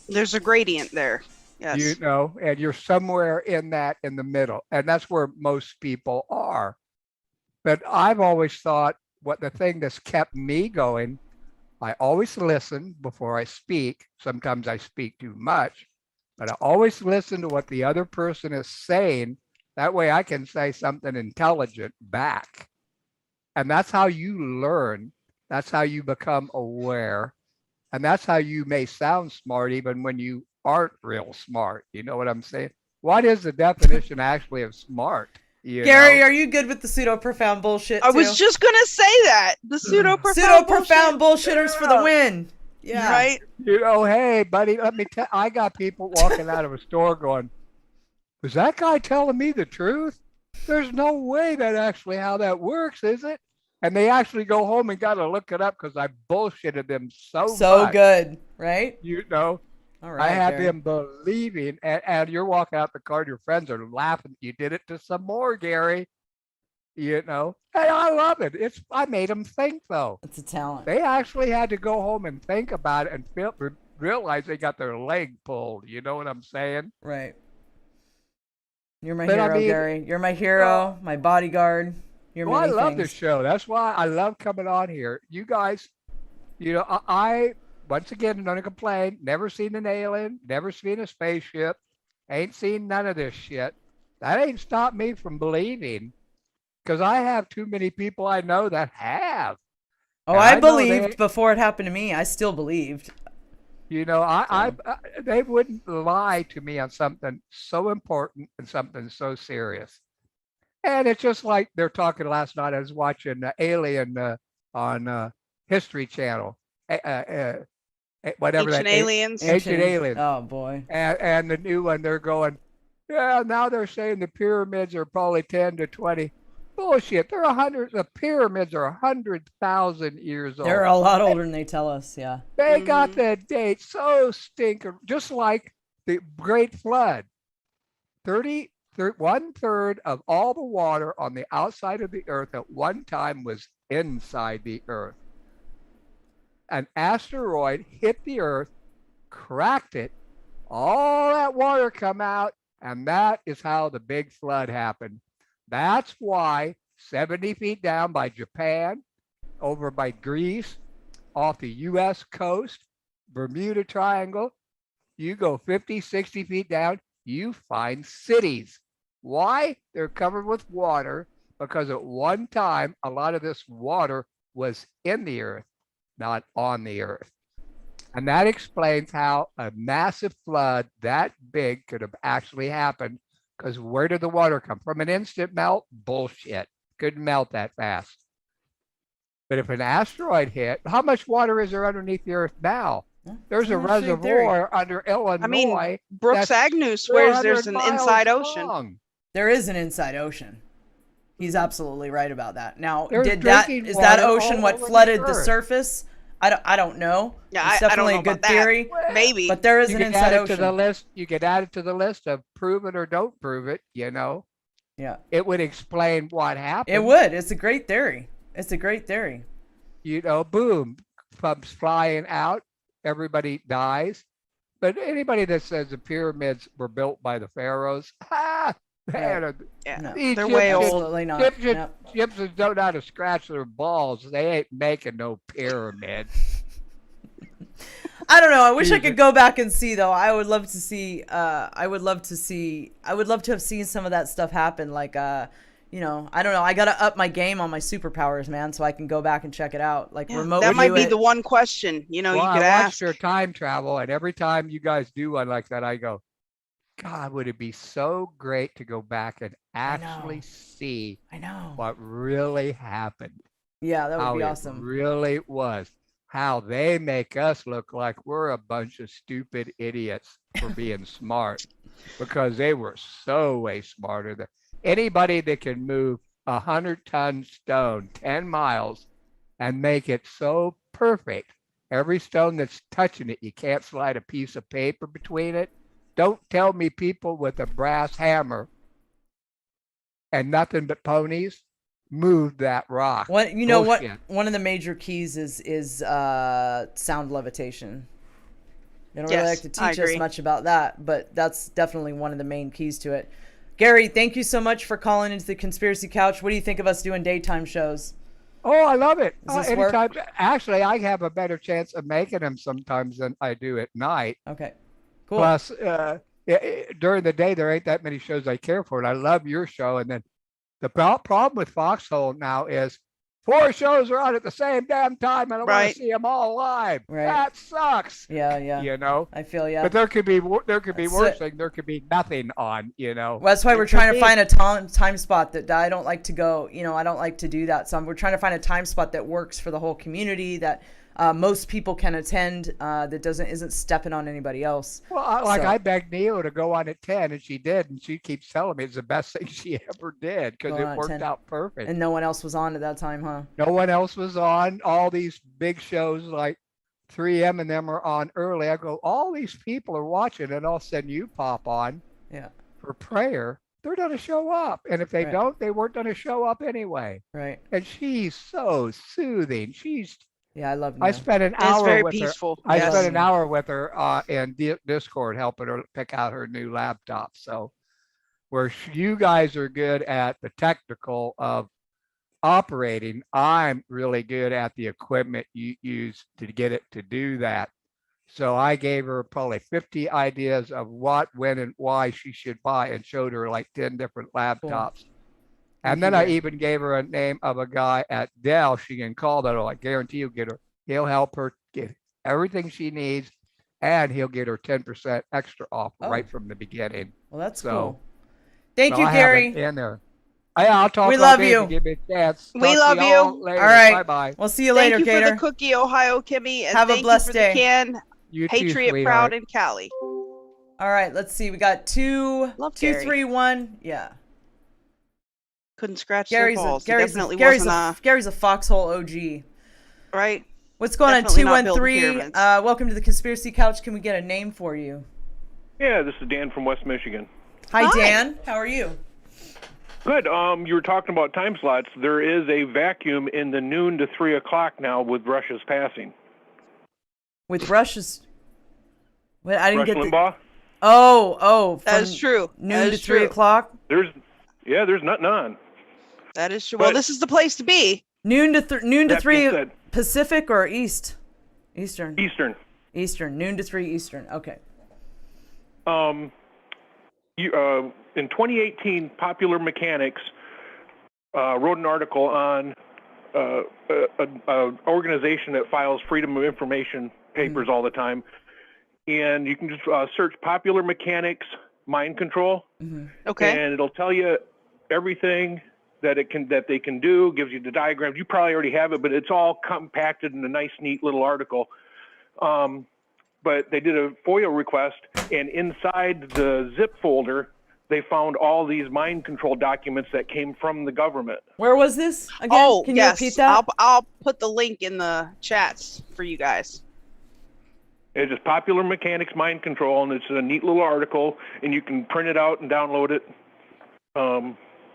There's a gradient there. Yes. you know, and you're somewhere in the middle. And that's where most people are. But I've always thought what the thing that's kept me going, I always listen before I speak. Sometimes I speak too much, but I always listen to what the other person is saying. That way I can say something intelligent back. And that's how you learn. That's how you become aware. And that's how you may sound smart even when you aren't real smart. You know what I'm saying? What is the definition actually of smart? Gary, are you good with the pseudo profound bullshit? I was just gonna say that the pseudo profound bullshitters for the win. Yeah. Right. You know, hey, buddy, let me tell. I got people walking out of a store going, "Was that guy telling me the truth? There's no way that actually how that works, is it?" And they actually go home and got to look it up because I bullshitted them so much. Good, right? You know, all right, I had Gary. them believing, and you're walking out the car, and your friends are laughing. You did it to some more, Gary. You know, hey, I love it. I made them think though. It's a talent. They actually had to go home and think about it and realize they got their leg pulled. You know what I'm saying? Right. You're my hero, Gary. You're my hero, my bodyguard. You're I many love things. this show. That's why I love coming on here. You guys, you know, I once again don't gonna complain. Never seen an alien. Never seen a spaceship. Ain't seen none of this shit. That ain't stopped me from believing, because I have too many people I know that have. Oh, I believed before it happened to me. I still believed. You know, they wouldn't lie to me on something so important and something so serious. And it's just like they're talking last night. I was watching Alien on History Channel. Whatever Ancient Aliens. Ancient Aliens. Oh, boy. And the new one, they're going, yeah, now they're saying the pyramids are probably 10 to 20. Bullshit. The pyramids are 100,000 years old. They're a lot older than they tell us, yeah. They got the date so stinking, just like the Great Flood. 1/3 of all the water on the outside of the earth at one time was inside the earth. An asteroid hit the earth, cracked it, all that water come out, and that is how the big flood happened. That's why 70 feet down by Japan, over by Greece, off the U.S. coast, Bermuda Triangle, you go 50, 60 feet down, you find cities. Why? They're covered with water because at one time, a lot of this water was in the earth, not on the earth. And that explains how a massive flood that big could have actually happened, because where did the water come from? An instant melt? Bullshit. Couldn't melt that fast. But if an asteroid hit, how much water is there underneath the earth now? There's a reservoir under Illinois. I mean, Brooks Agnew swears there's an inside ocean. There is an inside ocean. He's absolutely right about that. Now, There's is drinking that water ocean all what over the flooded the earth. surface? I don't know. Yeah, It's I don't definitely know a good about that. theory. Maybe. But there is You an can inside add it ocean. to the list. You could add it to the list of prove it or don't prove it, you know. Yeah. It would explain what happened. It would. It's a great theory. It's a great theory. You know, boom, comes flying out. Everybody dies. But anybody that says the pyramids were built by the pharaohs, man, Yeah, these they're way Egyptians- old. Absolutely not. Egyptians, No. Egyptians don't know how to scratch their balls. They ain't making no pyramid. I don't know. I wish I could go back and see though. I would love to see. I would love to have seen some of that stuff happen. Like, you know, I don't know. I gotta up my game on my superpowers, man, so I can go back and check it out. Like remote. That might view be it. the one question, you know, Well, you could I watched ask. your time travel, and every time you guys do one like that, I go, God, would it be so great to go back and actually see I know what really happened. Yeah, that would how be it awesome. really was. How they make us look like we're a bunch of stupid idiots for being smart, because they were so way smarter than Anybody that can move 100-ton stone 10 miles and make it so perfect, every stone that's touching it, you can't slide a piece of paper between it. Don't tell me people with a brass hammer and nothing but ponies moved that rock. What you know? Bullshit. What one of the major keys is sound levitation. They don't really like to teach us much about that, but that's definitely one of the main keys to it. Gary, thank you so much for calling into the Conspiracy Couch. What do you think of us doing daytime shows? Oh, I love it. Does this Anytime. work? Actually, I have a better chance of making them sometimes than I do at night. Okay, cool. Plus, during the day, there ain't that many shows I care for, and I love your show. And then the problem with Foxhole now is 4 shows are on at the same damn time, and I want to see them all live. Right. That sucks. Yeah. You know, I feel ya. But there could be worse it. things. There could be nothing on. You know. Well, that's why we're trying to find a time spot that I don't like to go. You know, I don't like to do that. So we're trying to find a time spot that works for the whole community, that most people can attend, that isn't stepping on anybody else. Well, I begged Neo to go on at 10, and she did, and she keeps telling me it's the best thing she ever did because it worked out perfect. And no one else was on at that time, huh? No one else was on. All these big shows like 3M and them are on early. I go, all these people are watching, and all of a sudden you pop on for prayer. They're going to show up. And if they don't, they weren't going to show up anyway. Right. And she's so soothing. I love her. I spent an hour very with peaceful. her. I spent an hour with her in Discord helping her pick out her new laptop. So where you guys are good at the technical of operating, I'm really good at the equipment you use to get it to do that. So I gave her probably 50 ideas of what, when, and why she should buy, and showed her like 10 different laptops. Cool. And then I even gave her a name of a guy at Dell she can call that I guarantee he'll help her get everything she needs, and he'll get her 10% extra off right from the beginning. Well, that's cool. Thank you, Gary. In there. I'll talk. We love you. Give me a chance. We love you. All right. Bye-bye. We'll see you later, Thank you Gator. for the cookie, Ohio Kimmy. And Have a blessed you for day. The can. You Patriot too, Proud in Cali. All right, let's see. We got 2, 3, 1. Yeah. Couldn't scratch Gary's their balls. Gary's a Foxhole OG. Right. What's going Definitely on, not 213? Welcome to the Conspiracy Couch. Can we get a name for you? Yeah, this is Dan from West Michigan. Hi. Dan. How are you? Good. You were talking about time slots. There is a vacuum in the noon to 3 o'clock now with Rush's passing. With Rush's? Wait, I didn't Rush get Limbaugh? Oh. That is true. Noon to 3 o'clock? There's nothing on. That is true. Well, this is the place to be. Noon to 3 Pacific or Eastern? Eastern. Noon to 3 Eastern. Okay. In 2018, Popular Mechanics wrote an article on an organization that files Freedom of Information papers all the time, and you can just search Popular Mechanics Mind Control, okay, and it'll tell you everything that they can do. Gives you the diagrams. You probably already have it, but it's all compacted in a nice, neat little article. But they did a FOIA request, and inside the zip folder, they found all these mind control documents that came from the government. Where was this again? Oh, Can you yes. repeat that? I'll put the link in the chats for you guys. It's just Popular Mechanics Mind Control, and it's a neat little article, and you can print it out and download it.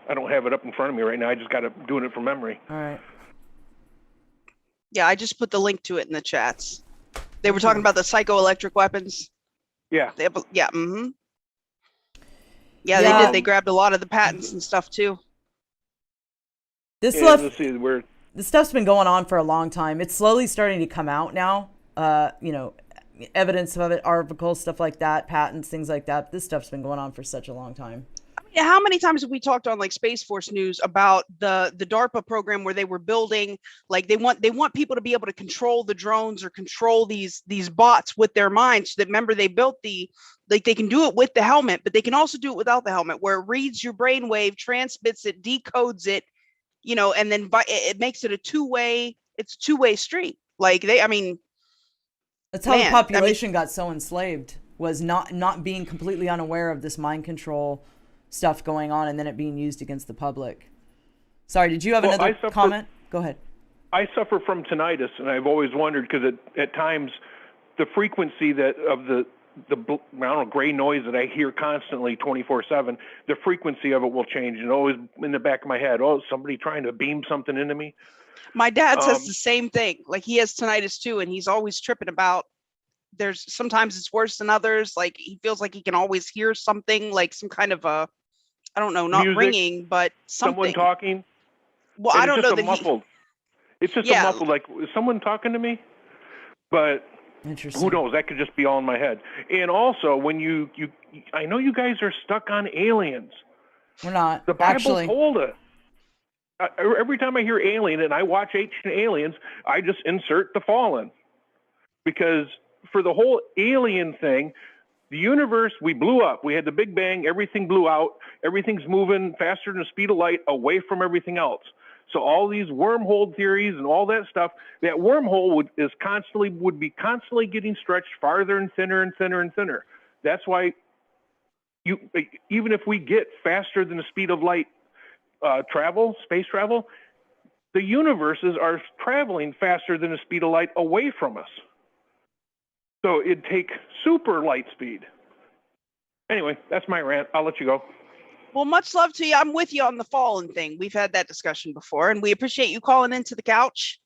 I don't have it up in front of me right now. I just got it doing it from memory. All right. Yeah, I just put the link to it in the chats. They were talking about the psychoelectric weapons. Yeah. Yeah. Mm-hmm. Yeah, they did. They grabbed a lot of the patents and stuff too. This stuff's been going on for a long time. It's slowly starting to come out now. Evidence of it, articles, stuff like that, patents, things like that. This stuff's been going on for such a long time. How many times have we talked on like Space Force News about the DARPA program where they were building, like they want people to be able to control the drones or control these bots with their minds. So that, remember, they built they can do it with the helmet, but they can also do it without the helmet, where it reads your brainwave, transmits it, decodes it, and then it makes it a two-way street. That's how the population got so enslaved, was not being completely unaware of this mind control stuff going on and then it being used against the public. Sorry, did you have Well, another comment? Go ahead. I suffer from tinnitus, and I've always wondered because at times the frequency of the I don't know, gray noise that I hear constantly 24/7, the frequency of it will change, and always in the back of my head, oh, somebody trying to beam something into me. My dad says the same thing. Like, he has tinnitus too, and he's always tripping about. There's sometimes it's worse than others. Like, he feels like he can always hear something, like some kind of a, I don't know, not Music, ringing, but something. Someone talking. Well, and I don't know that muffled. It's just a muffled, like, is someone talking to me? But who knows? That could just be all in my head. And also, when you I know you guys are stuck on aliens. We're not. The Bible Actually, told us. Every time I hear alien and I watch Ancient Aliens, I just insert the fallen. Because for the whole alien thing, the universe, we blew up. We had the Big Bang. Everything blew out. Everything's moving faster than the speed of light away from everything else. So all these wormhole theories and all that stuff, that wormhole would be constantly getting stretched farther and thinner and thinner and thinner. That's why even if we get faster than the speed of light space travel, the universes are traveling faster than the speed of light away from us. So it'd take super light speed. Anyway, that's my rant. I'll let you go. Well, much love to you. I'm with you on the fallen thing. We've had that discussion before, and we appreciate you calling into the couch.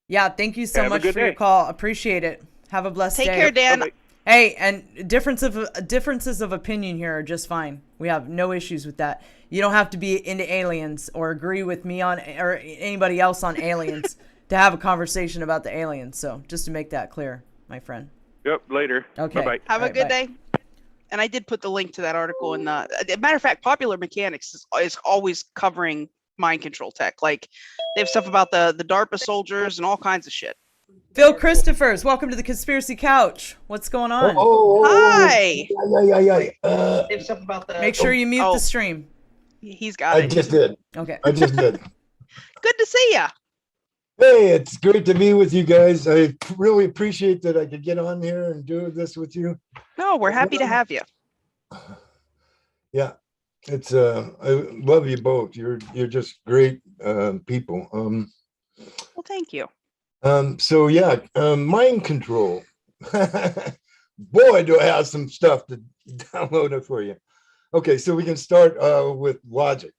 Yeah, thank you so much for your call. Appreciate it. Have a blessed day. Take care, Dan. Bye-bye. Hey, and differences of opinion here are just fine. We have no issues with that. You don't have to be into aliens or agree with me on or anybody else on aliens to have a conversation about the aliens. So just to make that clear, my friend. Yep, later. Okay. Bye-bye. Have a good day. And I did put the link to that article in the. Matter of fact, Popular Mechanics is always covering mind control tech. Like, they have stuff about the DARPA soldiers and all kinds of shit. Phil Christophers, welcome to the Conspiracy Couch. What's going on? Hi. They have stuff about the. Make sure you mute the stream. He's got it. I just did. Okay. I just did. Good to see ya. Hey, it's great to be with you guys. I really appreciate that I could get on here and do this with you. No, we're happy to have you. Yeah, it's I love you both. You're just great people. Well, thank you. So yeah, mind control. Boy, do I have some stuff to download it for you. Okay, so we can start with logic.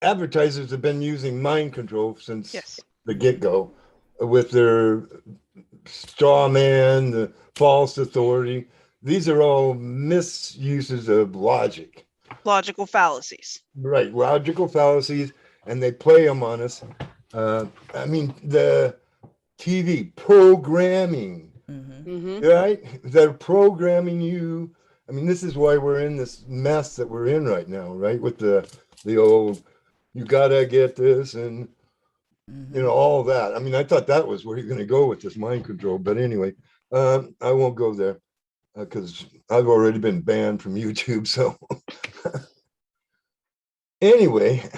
Advertisers have been using mind control since the get-go with their straw man, the false authority. These are all misuses of logic. Logical fallacies. Right, logical fallacies, and they play them on us. I mean, the TV programming, right? They're programming you. I mean, this is why we're in this mess that we're in right now, right? With the old, you gotta get this, and you know, all that. I mean, I thought that was where you're going to go with this mind control, but anyway, I won't go there because I've already been banned from YouTube. So anyway,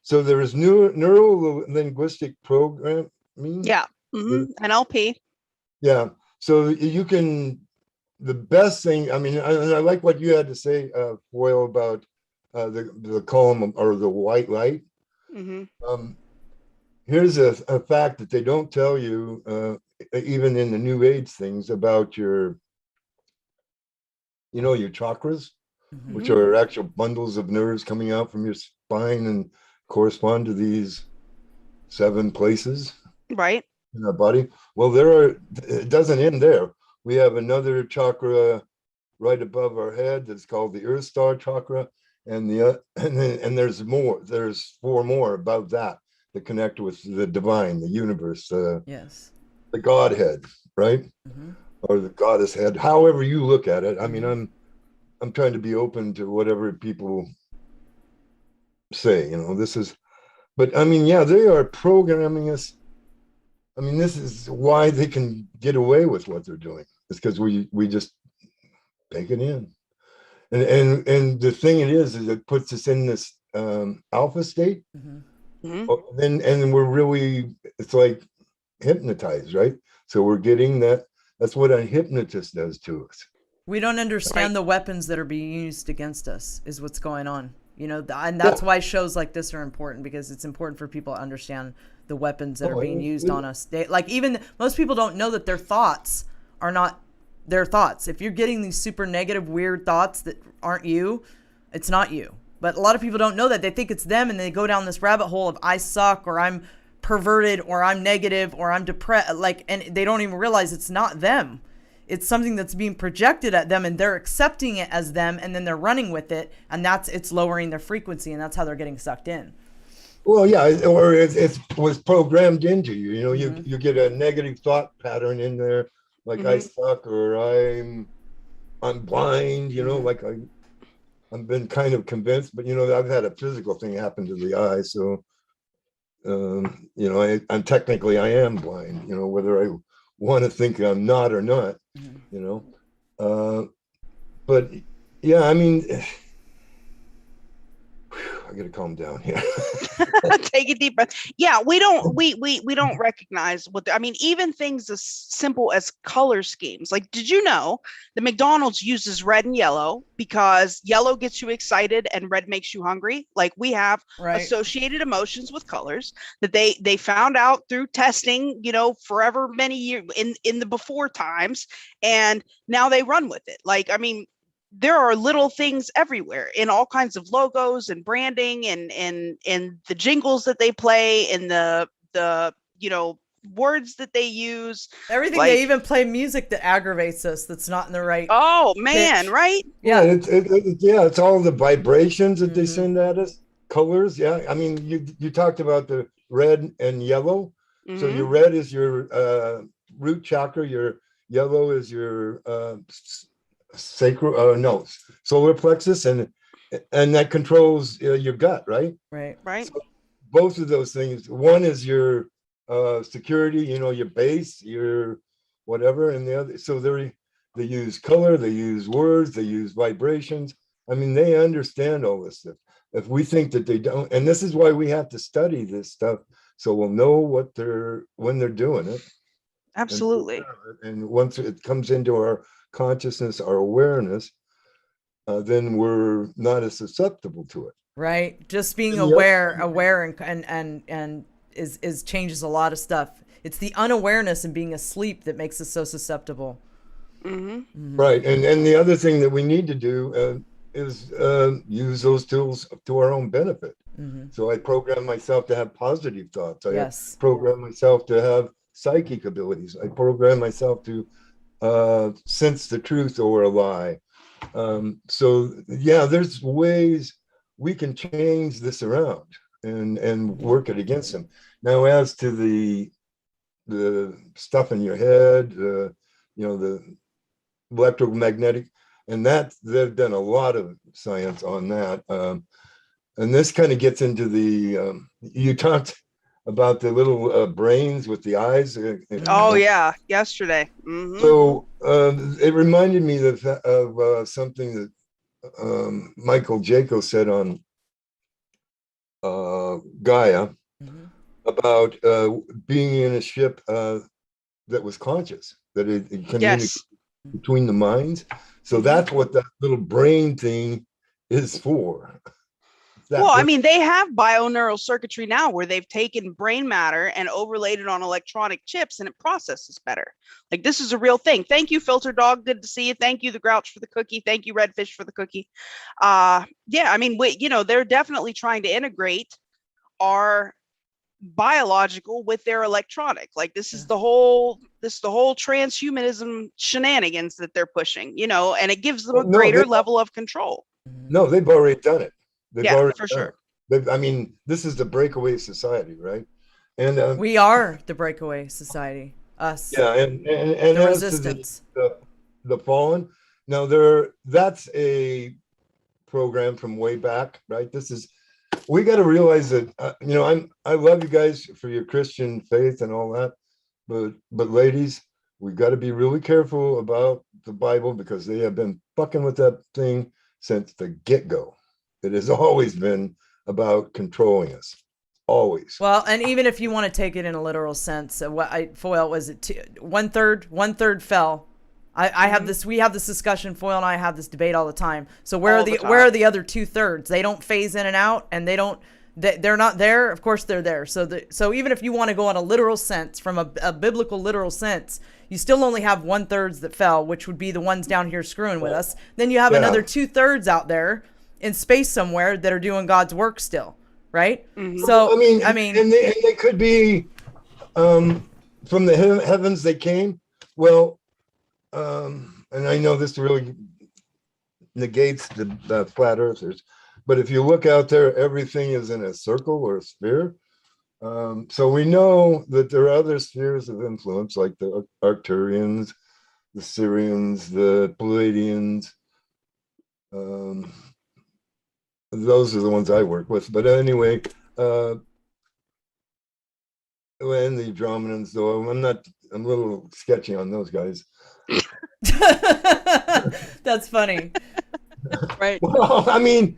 so there is neuro-linguistic programming. Yeah, NLP. Yeah, so you can. The best thing, I mean, I like what you had to say, Foyle, about the column or the white light. Here's a fact that they don't tell you, even in the New Age things, about your, your chakras, which are actual bundles of nerves coming out from your spine and correspond to these 7 places, right, in our body. Well, it doesn't end there. We have another chakra right above our head that's called the Earth Star chakra, and and there's more. There's 4 more above that connect with the divine, the universe, the Godhead, right, or the goddess head. However you look at it. I mean, I'm trying to be open to whatever people say. This is, but I mean, yeah, they are programming us. I mean, this is why they can get away with what they're doing. It's because we just take it in, and the thing is it puts us in this alpha state, and we're really, it's like hypnotized, right? So we're getting that. That's what a hypnotist does to us. We don't understand the weapons that are being used against us is what's going on. You know, and that's why shows like this are important, because it's important for people to understand the weapons that are being used on us. Like even most people don't know that their thoughts are not their thoughts. If you're getting these super negative, weird thoughts that aren't you, it's not you. But a lot of people don't know that. They think it's them, and they go down this rabbit hole of I suck, or I'm perverted, or I'm negative, or I'm depressed. Like, and they don't even realize it's not them. It's something that's being projected at them, and they're accepting it as them, and then they're running with it, and it's lowering their frequency, and that's how they're getting sucked in. Well, yeah, or it was programmed into you. You know, you get a negative thought pattern in there, like I suck, or I'm blind. You know, like I've been kind of convinced, but you know, I've had a physical thing happen to the eye, so you know, I'm technically I am blind. You know, whether I want to think I'm not or not. You know, but yeah, I mean. I gotta calm down here. Take a deep breath. Yeah, we don't recognize I mean, even things as simple as color schemes. Like, did you know that McDonald's uses red and yellow because yellow gets you excited and red makes you hungry? Like, we have associated emotions with colors that they found out through testing, you know, forever many years in the before times, and now they run with it. Like, I mean, there are little things everywhere in all kinds of logos and branding and the jingles that they play and the you know, words that they use. Everything. They even play music that aggravates us, that's not in the right man, pitch. right? Yeah, it's all the vibrations that they send at us. Colors, yeah. I mean, you talked about the red and yellow. So your red is your root chakra, your yellow is your solar plexus, and that controls your gut, right? Right. So both of those things. One is your security, you know, your base, your whatever, and the other. So they use color, they use words, they use vibrations. I mean, they understand all this stuff. If we think that they don't, and this is why we have to study this stuff, so we'll know when they're doing it. Absolutely. And once it comes into our consciousness, our awareness, then we're not as susceptible to it. Right. Just being aware and is changes a lot of stuff. It's the unawareness and being asleep that makes us so susceptible. Right. And the other thing that we need to do is use those tools to our own benefit. So I program myself to have positive thoughts. I program myself to have psychic abilities. I program myself to sense the truth or a lie. So yeah, there's ways we can change this around and work it against them. Now, as to the stuff in your head, you know, the electromagnetic, and that they've done a lot of science on that. And this kind of gets into the you talked about the little brains with the eyes. Yesterday. So it reminded me of something that Michael Jaco said on Gaia about being in a ship that was conscious, that it communicates between the minds. So that's what that little brain thing is for. Well, I mean, they have bioneural circuitry now where they've taken brain matter and overlaid it on electronic chips, and it processes better. Like, this is a real thing. Thank you, Filter Dog. Good to see you. Thank you, the Grouch, for the cookie. Thank you, Redfish, for the cookie. Yeah, I mean, you know, they're definitely trying to integrate our biological with their electronic. Like, this is the whole transhumanism shenanigans that they're pushing, you know, and it gives them a greater level of control. No, they've already done it. For sure. I mean, this is the breakaway society, right? And we are the breakaway society. Us. Yeah, and the resistance. The fallen. Now that's a program from way back, right? We got to realize that you know, I love you guys for your Christian faith and all that, but ladies, we've got to be really careful about the Bible, because they have been fucking with that thing since the get-go. It has always been about controlling us, always. Well, and even if you want to take it in a literal sense, what Foyle was it? One third fell, I have this. We have this discussion. Foyle and I have this debate all the time. So where All the where time. are the other 2/3? They don't phase in and out, and they don't. They're not there. Of course they're there. So even if you want to go on a literal sense, from a biblical literal sense, you still only have 1/3 that fell, which would be the ones down here screwing with us. Then you have another 2/3 out there in space somewhere that are doing God's work still, right? So I mean, and they could be from the heavens they came. Well, and I know this really negates the flat earthers, but if you look out there, everything is in a circle or a sphere. So we know that there are other spheres of influence, like the Arcturians, the Syrians, the Palladians. Those are the ones I work with. But anyway, and the Andromedans, though I'm a little sketchy on those guys. That's funny. Right. Well, I mean,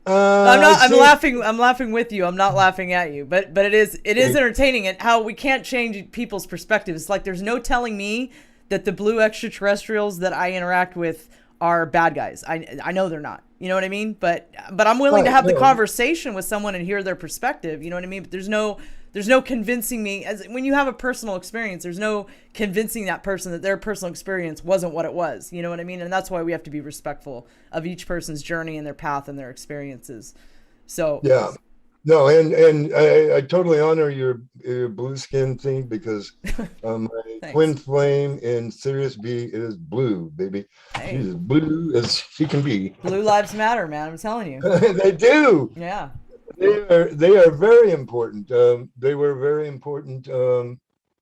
I'm laughing with you. I'm not laughing at you. But it is entertaining, and how we can't change people's perspectives. It's like there's no telling me that the blue extraterrestrials that I interact with are bad guys. I know they're not. You know what I mean? But I'm willing to have the conversation with someone and hear their perspective. You know what I mean? But there's no convincing me, as when you have a personal experience, there's no convincing that person that their personal experience wasn't what it was. You know what I mean? And that's why we have to be respectful of each person's journey and their path and their experiences. So yeah, no, and I totally honor your blue skin thing, because my twin flame in Sirius B is blue, baby. Hey. She's as blue as she can be. Blue lives matter, man. I'm telling you. They do. Yeah. They are very important. They were very important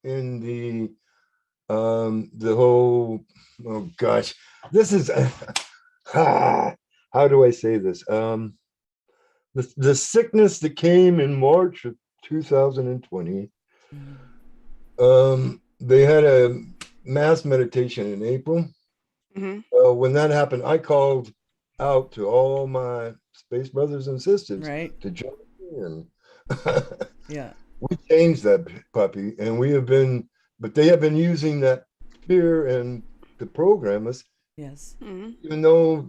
in the whole. Oh gosh, this is how do I say this? The sickness that came in March of 2020. They had a mass meditation in April. When that happened, I called out to all my space brothers and sisters to join in. Yeah. We changed that puppy, and but they have been using that fear and to program us. Yes. Even though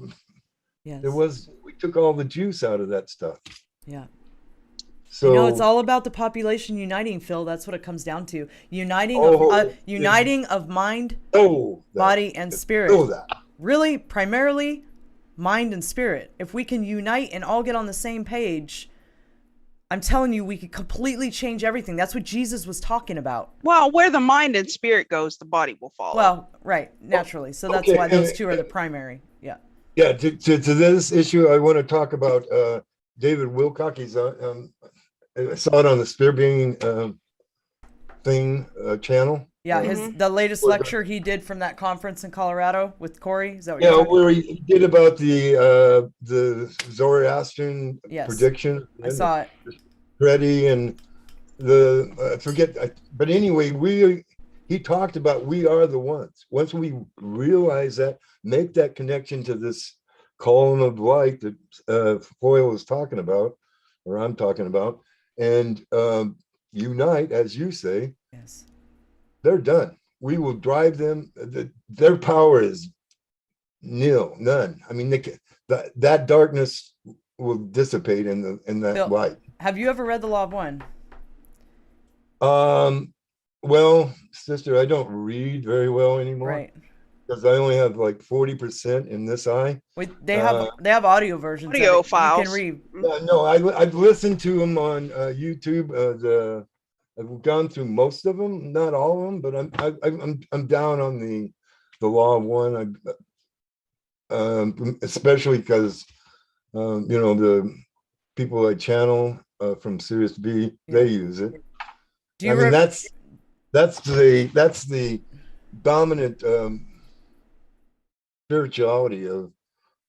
we took all the juice out of that stuff. Yeah. So it's all about the population uniting, Phil. That's what it comes down to. Uniting of mind, body, and spirit. Really, primarily, mind and spirit. If we can unite and all get on the same page, I'm telling you, we could completely change everything. That's what Jesus was talking about. Well, where the mind and spirit goes, the body will follow. Well, right, naturally. So that's why those two are the primary. Yeah. Yeah. To this issue, I want to talk about David Wilcock. He's I saw it on the Spear Being channel. Yeah, the latest lecture he did from that conference in Colorado with Corey. Is that what you're talking where he did about the Zoroastrian prediction. I saw it. Ready and but anyway, he talked about we are the ones. Once we realize that, make that connection to this column of light that Foyle is talking about, or I'm talking about, and unite, as you say. Yes. They're done. We will drive them. Their power is nil, none. I mean, that darkness will dissipate in that Phil, light. Have you ever read The Law of One? Well, sister, I don't read very well anymore. Right. Because I only have like 40% in this eye. They have audio versions. Audio files. You can read. No, I've listened to them on YouTube. I've gone through most of them, not all of them, but I'm down on the Law of One. Especially because the people I channel from Sirius B, they use it. That's the dominant spirituality of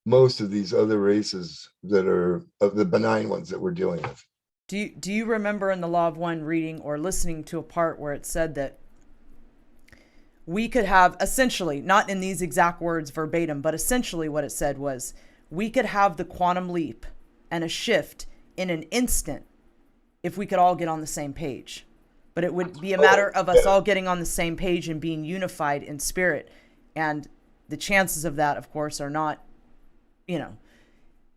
most of these other races that are of the benign ones that we're dealing with. Do you remember in the Law of One reading or listening to a part where it said that we could have, essentially, not in these exact words verbatim, but essentially what it said was, we could have the quantum leap and a shift in an instant if we could all get on the same page. But it would be a matter of us all getting on the same page and being unified in spirit. And the chances of that, of course, are not,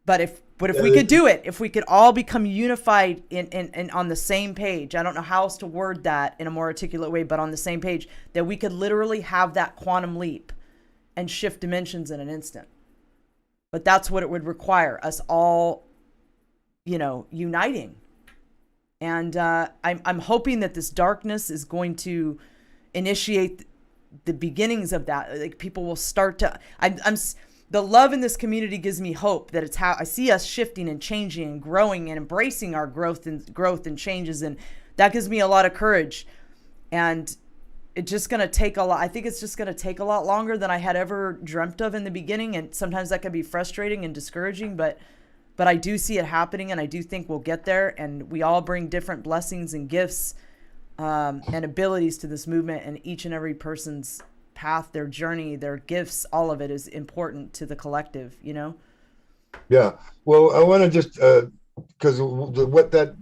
but if we could do it, if we could all become unified in on the same page, I don't know how else to word that in a more articulate way, but on the same page, that we could literally have that quantum leap and shift dimensions in an instant. But that's what it would require, us all, uniting. And I'm hoping that this darkness is going to initiate the beginnings of that. Like, people will start to, the love in this community gives me hope that it's how I see us shifting and changing and growing and embracing our growth and changes. And that gives me a lot of courage. And it's just going to take a lot. I think it's just going to take a lot longer than I had ever dreamt of in the beginning. And sometimes that can be frustrating and discouraging, but I do see it happening, and I do think we'll get there. And we all bring different blessings and gifts and abilities to this movement, and each and every person's path, their journey, their gifts, all of it is important to the collective, Yeah. Well, I want to just, because what that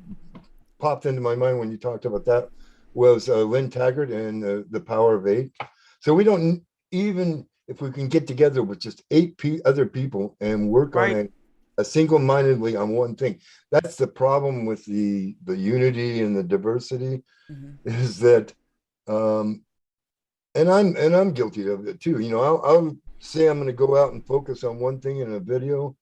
popped into my mind when you talked about that was Lynn Taggart and the Power of 8. So we don't, even if we can get together with just 8 other people and work on a single-mindedly on one thing. That's the problem with the unity and the diversity, is that, and I'm guilty of it too. I'll say I'm going to go out and focus on one thing in a video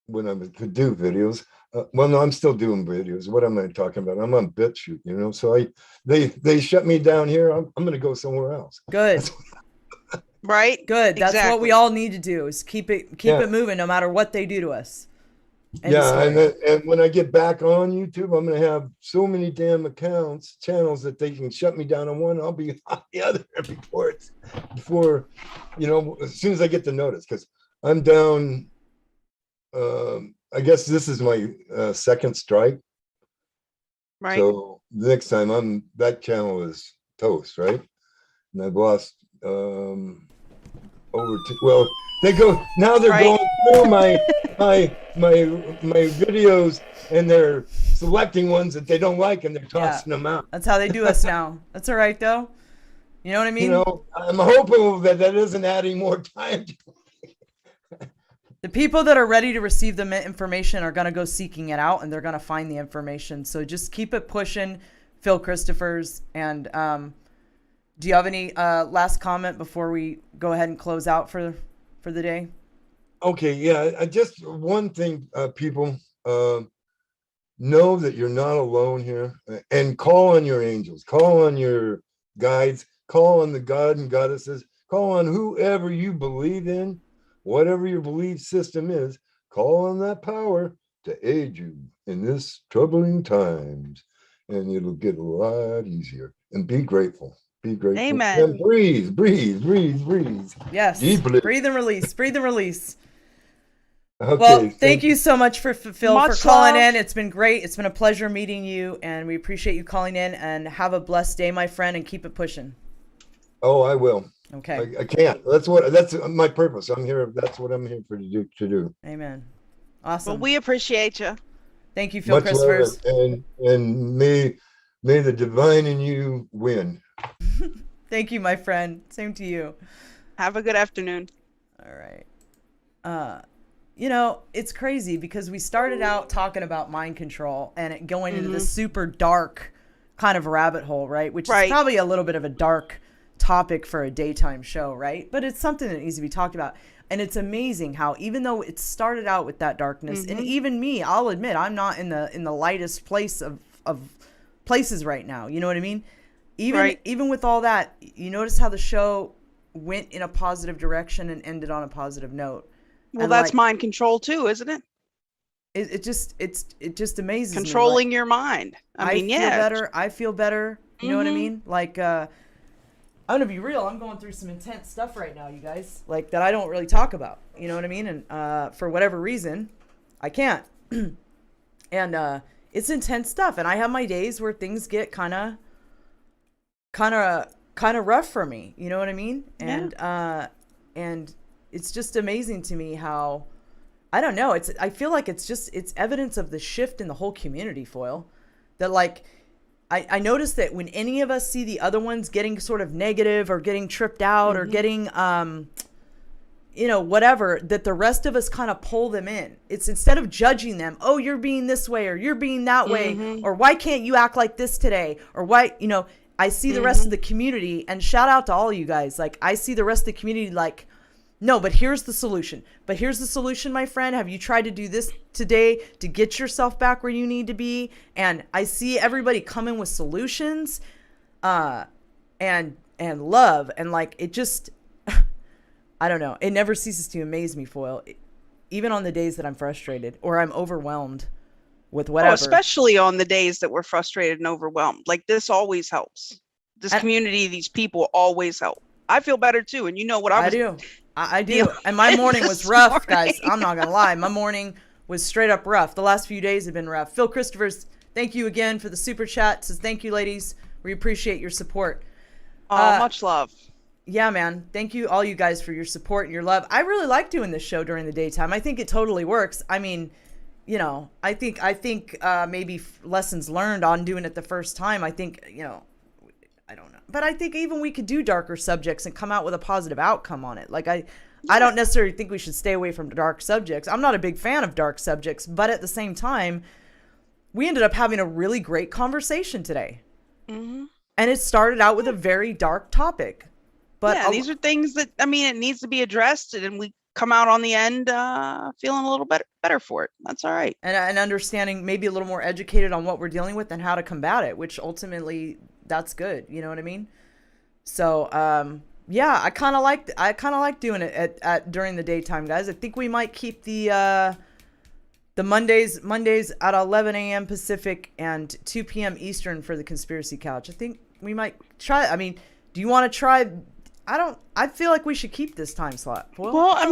when I could do videos. Well, no, I'm still doing videos. What am I talking about? I'm on BitChute, so they shut me down here. I'm going to go somewhere else. Good. Right. Good. That's exactly. what we all need to do, is keep it moving no matter what they do to us. And when I get back on YouTube, I'm going to have so many damn channels that they can shut me down on one. I'll be on the other before, as soon as I get the notice, because I'm down. I guess this is my second strike. Right. So the next time that channel is toast, right? And I've lost they're going through my videos, and they're selecting ones that they don't like, and they're tossing them out. That's how they do us now. That's all right though. You know what I mean? I'm hoping that isn't adding more time. The people that are ready to receive the information are going to go seeking it out, and they're going to find the information. So just keep it pushing, Phil Christophers. And do you have any last comment before we go ahead and close out for the day? Okay, yeah. Just one thing, people. Know that you're not alone here, and call on your angels, call on your guides, call on the God and goddesses, call on whoever you believe in, whatever your belief system is. Call on that power to aid you in this troubling times, and it'll get a lot easier. And be grateful. Be grateful. Amen. And breathe. Yes. Deeply. Breathe and release. Breathe and release. Okay, well, thank you so much for Phil Much for calling love. in. It's been great. It's been a pleasure meeting you, and we appreciate you calling in. And have a blessed day, my friend, and keep it pushing. Oh, I will. Okay. I can't. That's my purpose. I'm here. That's what I'm here for to do. Amen. Awesome. Well, we appreciate you. Thank you, Phil Much Christophers. love, and may the divine in you win. Thank you, my friend. Same to you. Have a good afternoon. All right. It's crazy because we started out talking about mind control and it going into this super dark kind of rabbit hole, right? Which is probably a little bit of a dark topic for a daytime show, right? But it's something that needs to be talked about. And it's amazing how, even though it started out with that darkness, and even me, I'll admit, I'm not in the lightest place of places right now. You know what I mean? Even with all that, you notice how the show went in a positive direction and ended on a positive note. Well, that's mind control too, isn't it? It just amazes me. Controlling your mind. I mean, I feel better. You know what I mean? Like, I'm gonna be real. I'm going through some intense stuff right now, you guys. Like, that I don't really talk about. You know what I mean? And for whatever reason, I can't. And it's intense stuff. And I have my days where things get kind of rough for me. You know what I mean? Yeah. And it's just amazing to me how, I don't know. I feel like it's evidence of the shift in the whole community, Foil. That, like, I noticed that when any of us see the other ones getting sort of negative or getting tripped out or getting, whatever, that the rest of us kind of pull them in. It's instead of judging them, oh, you're being this way or you're being that way, or why can't you act like this today? Or why, I see the rest of the community, and shout out to all you guys. Like, I see the rest of the community like, no, but here's the solution. But here's the solution, my friend. Have you tried to do this today to get yourself back where you need to be? And I see everybody coming with solutions, and love, and like, it just, I don't know. It never ceases to amaze me, Foil, even on the days that I'm frustrated or I'm overwhelmed with whatever. Oh, especially on the days that we're frustrated and overwhelmed. Like, this always helps. This community, these people always help. I feel better too. And you know what I do? I do. And my morning was rough, guys. I'm not going to lie. My morning was straight up rough. The last few days have been rough. Phil Christophers, thank you again for the super chat. Says, thank you, ladies. We appreciate your support. Much love. Yeah, man. Thank you, all you guys, for your support and your love. I really like doing this show during the daytime. I think it totally works. I mean, I think maybe lessons learned on doing it the first time. I think, I don't know. But I think even we could do darker subjects and come out with a positive outcome on it. Like, I don't necessarily think we should stay away from dark subjects. I'm not a big fan of dark subjects, but at the same time, we ended up having a really great conversation today. And it started out with a very dark topic. But these are things that, it needs to be addressed, and we come out on the end feeling a little better for it. That's all right. And understanding, maybe a little more educated on what we're dealing with and how to combat it, which ultimately, that's good. You know what I mean? So, I kind of like doing it at during the daytime, guys. I think we might keep the Mondays at 11 a.m. Pacific and 2 p.m. Eastern for the Conspiracy Couch. I think we might try. Do you want to try? I feel like we should keep this time slot. Well, I will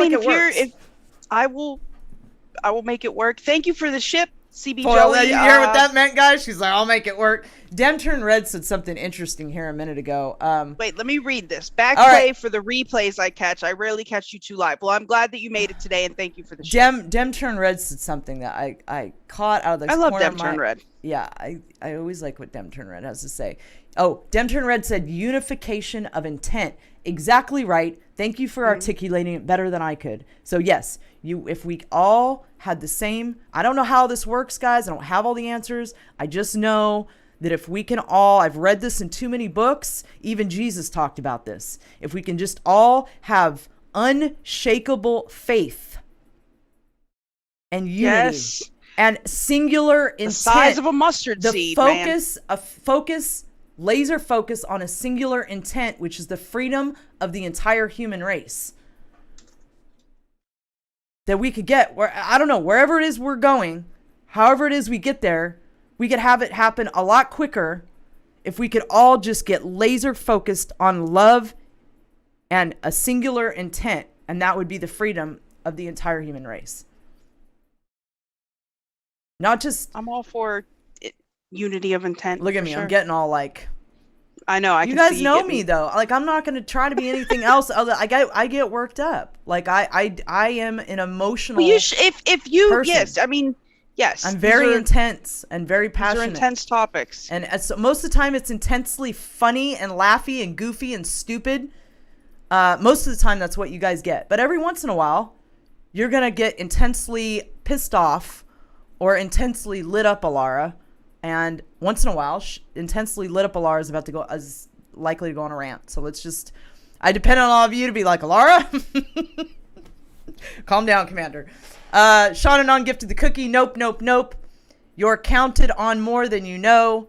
make it work. Thank you for the ship, CB Joey. You hear what that meant, guys? She's like, I'll make it work. Dem Turn Red said something interesting here a minute ago. Wait, let me read this. Backplay for the replays I catch. I rarely catch you two live. Well, I'm glad that you made it today, and thank you for the ship. Dem Turn Red said something that I caught out of the I love Dem Turn Red. Yeah, I always like what Dem Turn Red has to say. Oh, Dem Turn Red said unification of intent. Exactly right. Thank you for articulating it better than I could. So yes, if we all had the same, I don't know how this works, guys. I don't have all the answers. I just know that if we can all, I've read this in too many books. Even Jesus talked about this. If we can just all have unshakable faith and unity and singular intent, the size of a mustard seed, laser focus on a singular intent, which is the freedom of the entire human race. That we could get, wherever it is we're going, however it is we get there, we could have it happen a lot quicker if we could all just get laser focused on love and a singular intent, and that would be the freedom of the entire human race. Not just... I'm all for unity of intent. Look at me. Sure. I'm getting all like... I know. You guys know me though. Like, I'm not going to try to be anything else. I get worked up. Like, I am an emotional person. Yes. I'm very intense and very passionate. These are intense topics. And most of the time it's intensely funny and laughy and goofy and stupid. Most of the time that's what you guys get. But every once in a while, you're going to get intensely pissed off or intensely lit up, Alara. And once in a while, intensely lit up Alara is likely to go on a rant. So I depend on all of you to be like, Alara, calm down, Commander. Sean Anon gifted the cookie. Nope, nope, nope. You're counted on more than you know.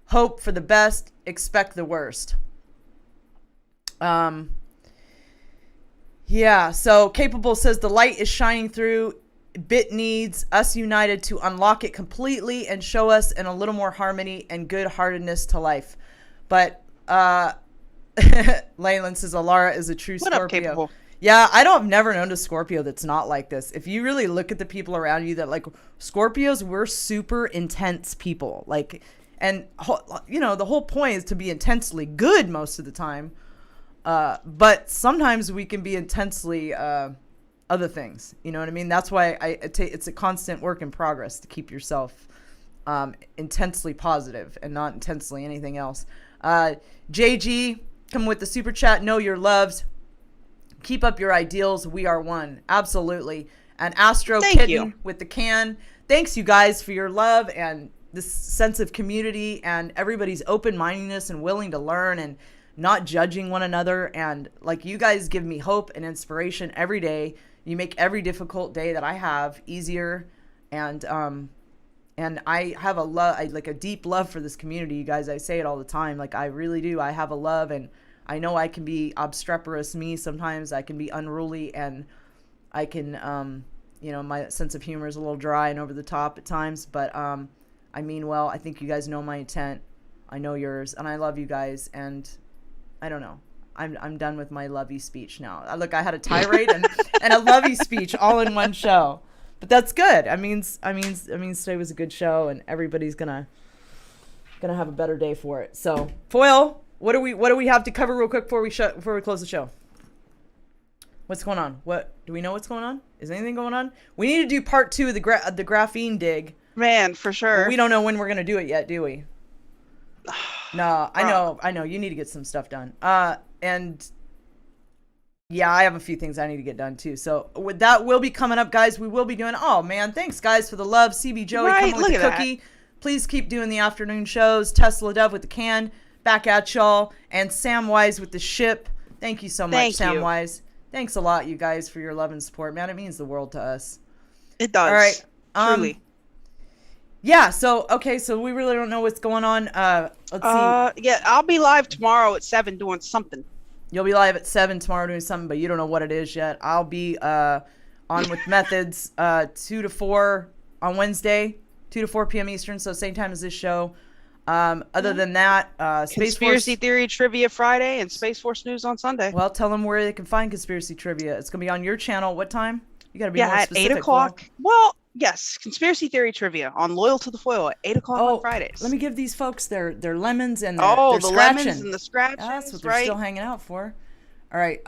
Hope for the best. Expect the worst. Yeah, so Capable says the light is shining through. Bit needs us united to unlock it completely and show us in a little more harmony and good-heartedness to life. But Leyland says Alara is a true Scorpio. What up, Capable? Yeah, I've never known a Scorpio that's not like this. If you really look at the people around you that like Scorpios, we're super intense people. Like, and the whole point is to be intensely good most of the time. But sometimes we can be intensely other things. You know what I mean? That's why it's a constant work in progress to keep yourself intensely positive and not intensely anything else. JG, come with the super chat. Know you're loved. Keep up your ideals. We are one. Absolutely. And Astro Kitten with the can. Thanks, you guys, for your love and this sense of community and everybody's open-mindedness and willing to learn and not judging one another. And like, you guys give me hope and inspiration every day. You make every difficult day that I have easier. And I have a deep love for this community, you guys. I say it all the time. Like, I really do. I have a love, and I know I can be obstreperous me sometimes. I can be unruly, and I can, my sense of humor is a little dry and over the top at times, but I mean well. I think you guys know my intent. I know yours, and I love you guys, and I don't know. I'm done with my lovey speech now. Look, I had a tirade and a lovey speech all in one show. But that's good. I mean today was a good show, and everybody's gonna have a better day for it. So, Foil, what do we have to cover real quick before we close the show? What's going on? What do we know? What's going on? Is anything going on? We need to do part 2 of the graphene dig. Man, for sure. But we don't know when we're gonna do it yet, do we? No, I know. You need to get some stuff done. And yeah, I have a few things I need to get done too. So with that will be coming up, guys. We will be doing. Oh man, thanks guys for the love. CB Joey coming with the cookie. Please keep doing the afternoon shows. Tesla Dove with the can. Back at y'all. And Samwise with the ship. Thank you so much, Samwise. Thanks a lot, you guys, for your love and support. Man, it means the world to us. It does. All right. Truly. Yeah. So we really don't know what's going on. Let's see. Yeah, I'll be live tomorrow at 7 doing something. You'll be live at 7 tomorrow doing something, but you don't know what it is yet. I'll be on with Methods 2 to 4 on Wednesday, 2 to 4 p.m. Eastern, so same time as this show. Other than that, Conspiracy Theory Trivia Friday and Space Force News on Sunday. Well, tell them where they can find Conspiracy Trivia. It's going to be on your channel. What time? You got to be more at specific. 8 o'clock. Well, yes, Conspiracy Theory Trivia on Loyal to the Foil at 8 o'clock on Fridays. Let me give these folks their lemons and their the scratching. lemons and the scratching. That's what they're still hanging out for. All right.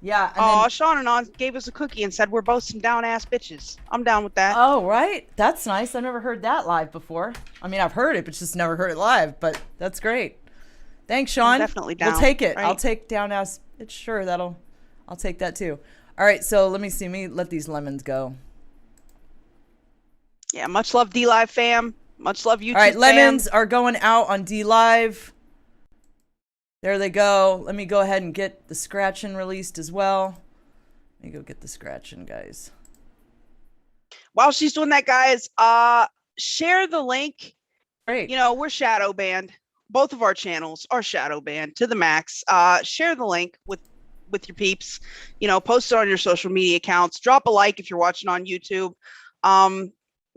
Yeah. And then, Sean and On gave us a cookie and said we're both some down-ass bitches. I'm down with that. Oh, right. That's nice. I've never heard that live before. I mean, I've heard it, but just never heard it live. But that's great. Thanks, Sean. I'm definitely down. We'll take it. Right? I'll take down-ass. It's sure I'll take that too. All right. So let me see. Let me let these lemons go. Yeah. Much love, D Live fam. Much love, YouTube. All right. Lemons are going out on D Live. There they go. Let me go ahead and get the scratching released as well. Let me go get the scratching, guys. While she's doing that, guys, share the link. Great. You know, we're shadow banned. Both of our channels are shadow banned to the max. Share the link with your peeps. You know, post it on your social media accounts. Drop a like if you're watching on YouTube.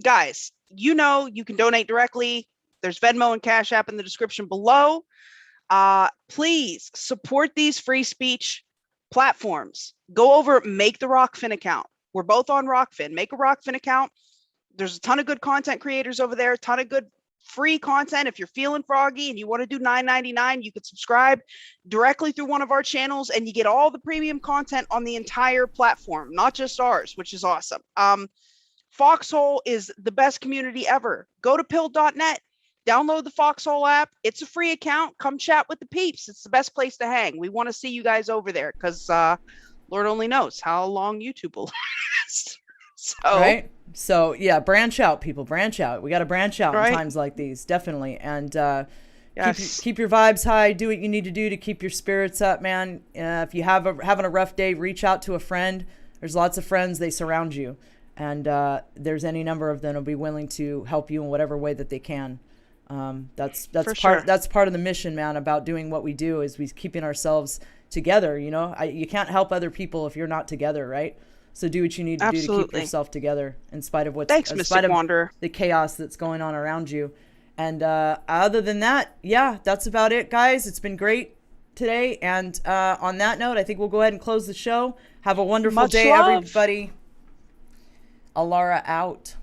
Guys, you know you can donate directly. There's Venmo and Cash App in the description below. Please support these free speech platforms. Go over, make the Rockfin account. We're both on Rockfin. Make a Rockfin account. There's a ton of good content creators over there, a ton of good free content. If you're feeling froggy and you want to do $9.99, you could subscribe directly through one of our channels and you get all the premium content on the entire platform, not just ours, which is awesome. Foxhole is the best community ever. Go to pill.net. Download the Foxhole app. It's a free account. Come chat with the peeps. It's the best place to hang. We want to see you guys over there because Lord only knows how long YouTube will last. Right? So, yeah, branch out, people. Branch out. We got to branch out Right. in times like these, definitely. And Yes. keep your vibes high. Do what you need to do to keep your spirits up, man. If you having a rough day, reach out to a friend. There's lots of friends. They surround you. And there's any number of them will be willing to help you in whatever way that they can. That's part of the mission, man, about doing what we do is we keeping ourselves together. You know, you can't help other people if you're not together, right? So do what you need to do to keep yourself together in spite of the chaos that's going on around you. And other than that, yeah, that's about it, guys. It's been great today. And on that note, I think we'll go ahead and close the show. Have a wonderful day, everybody. Alara out.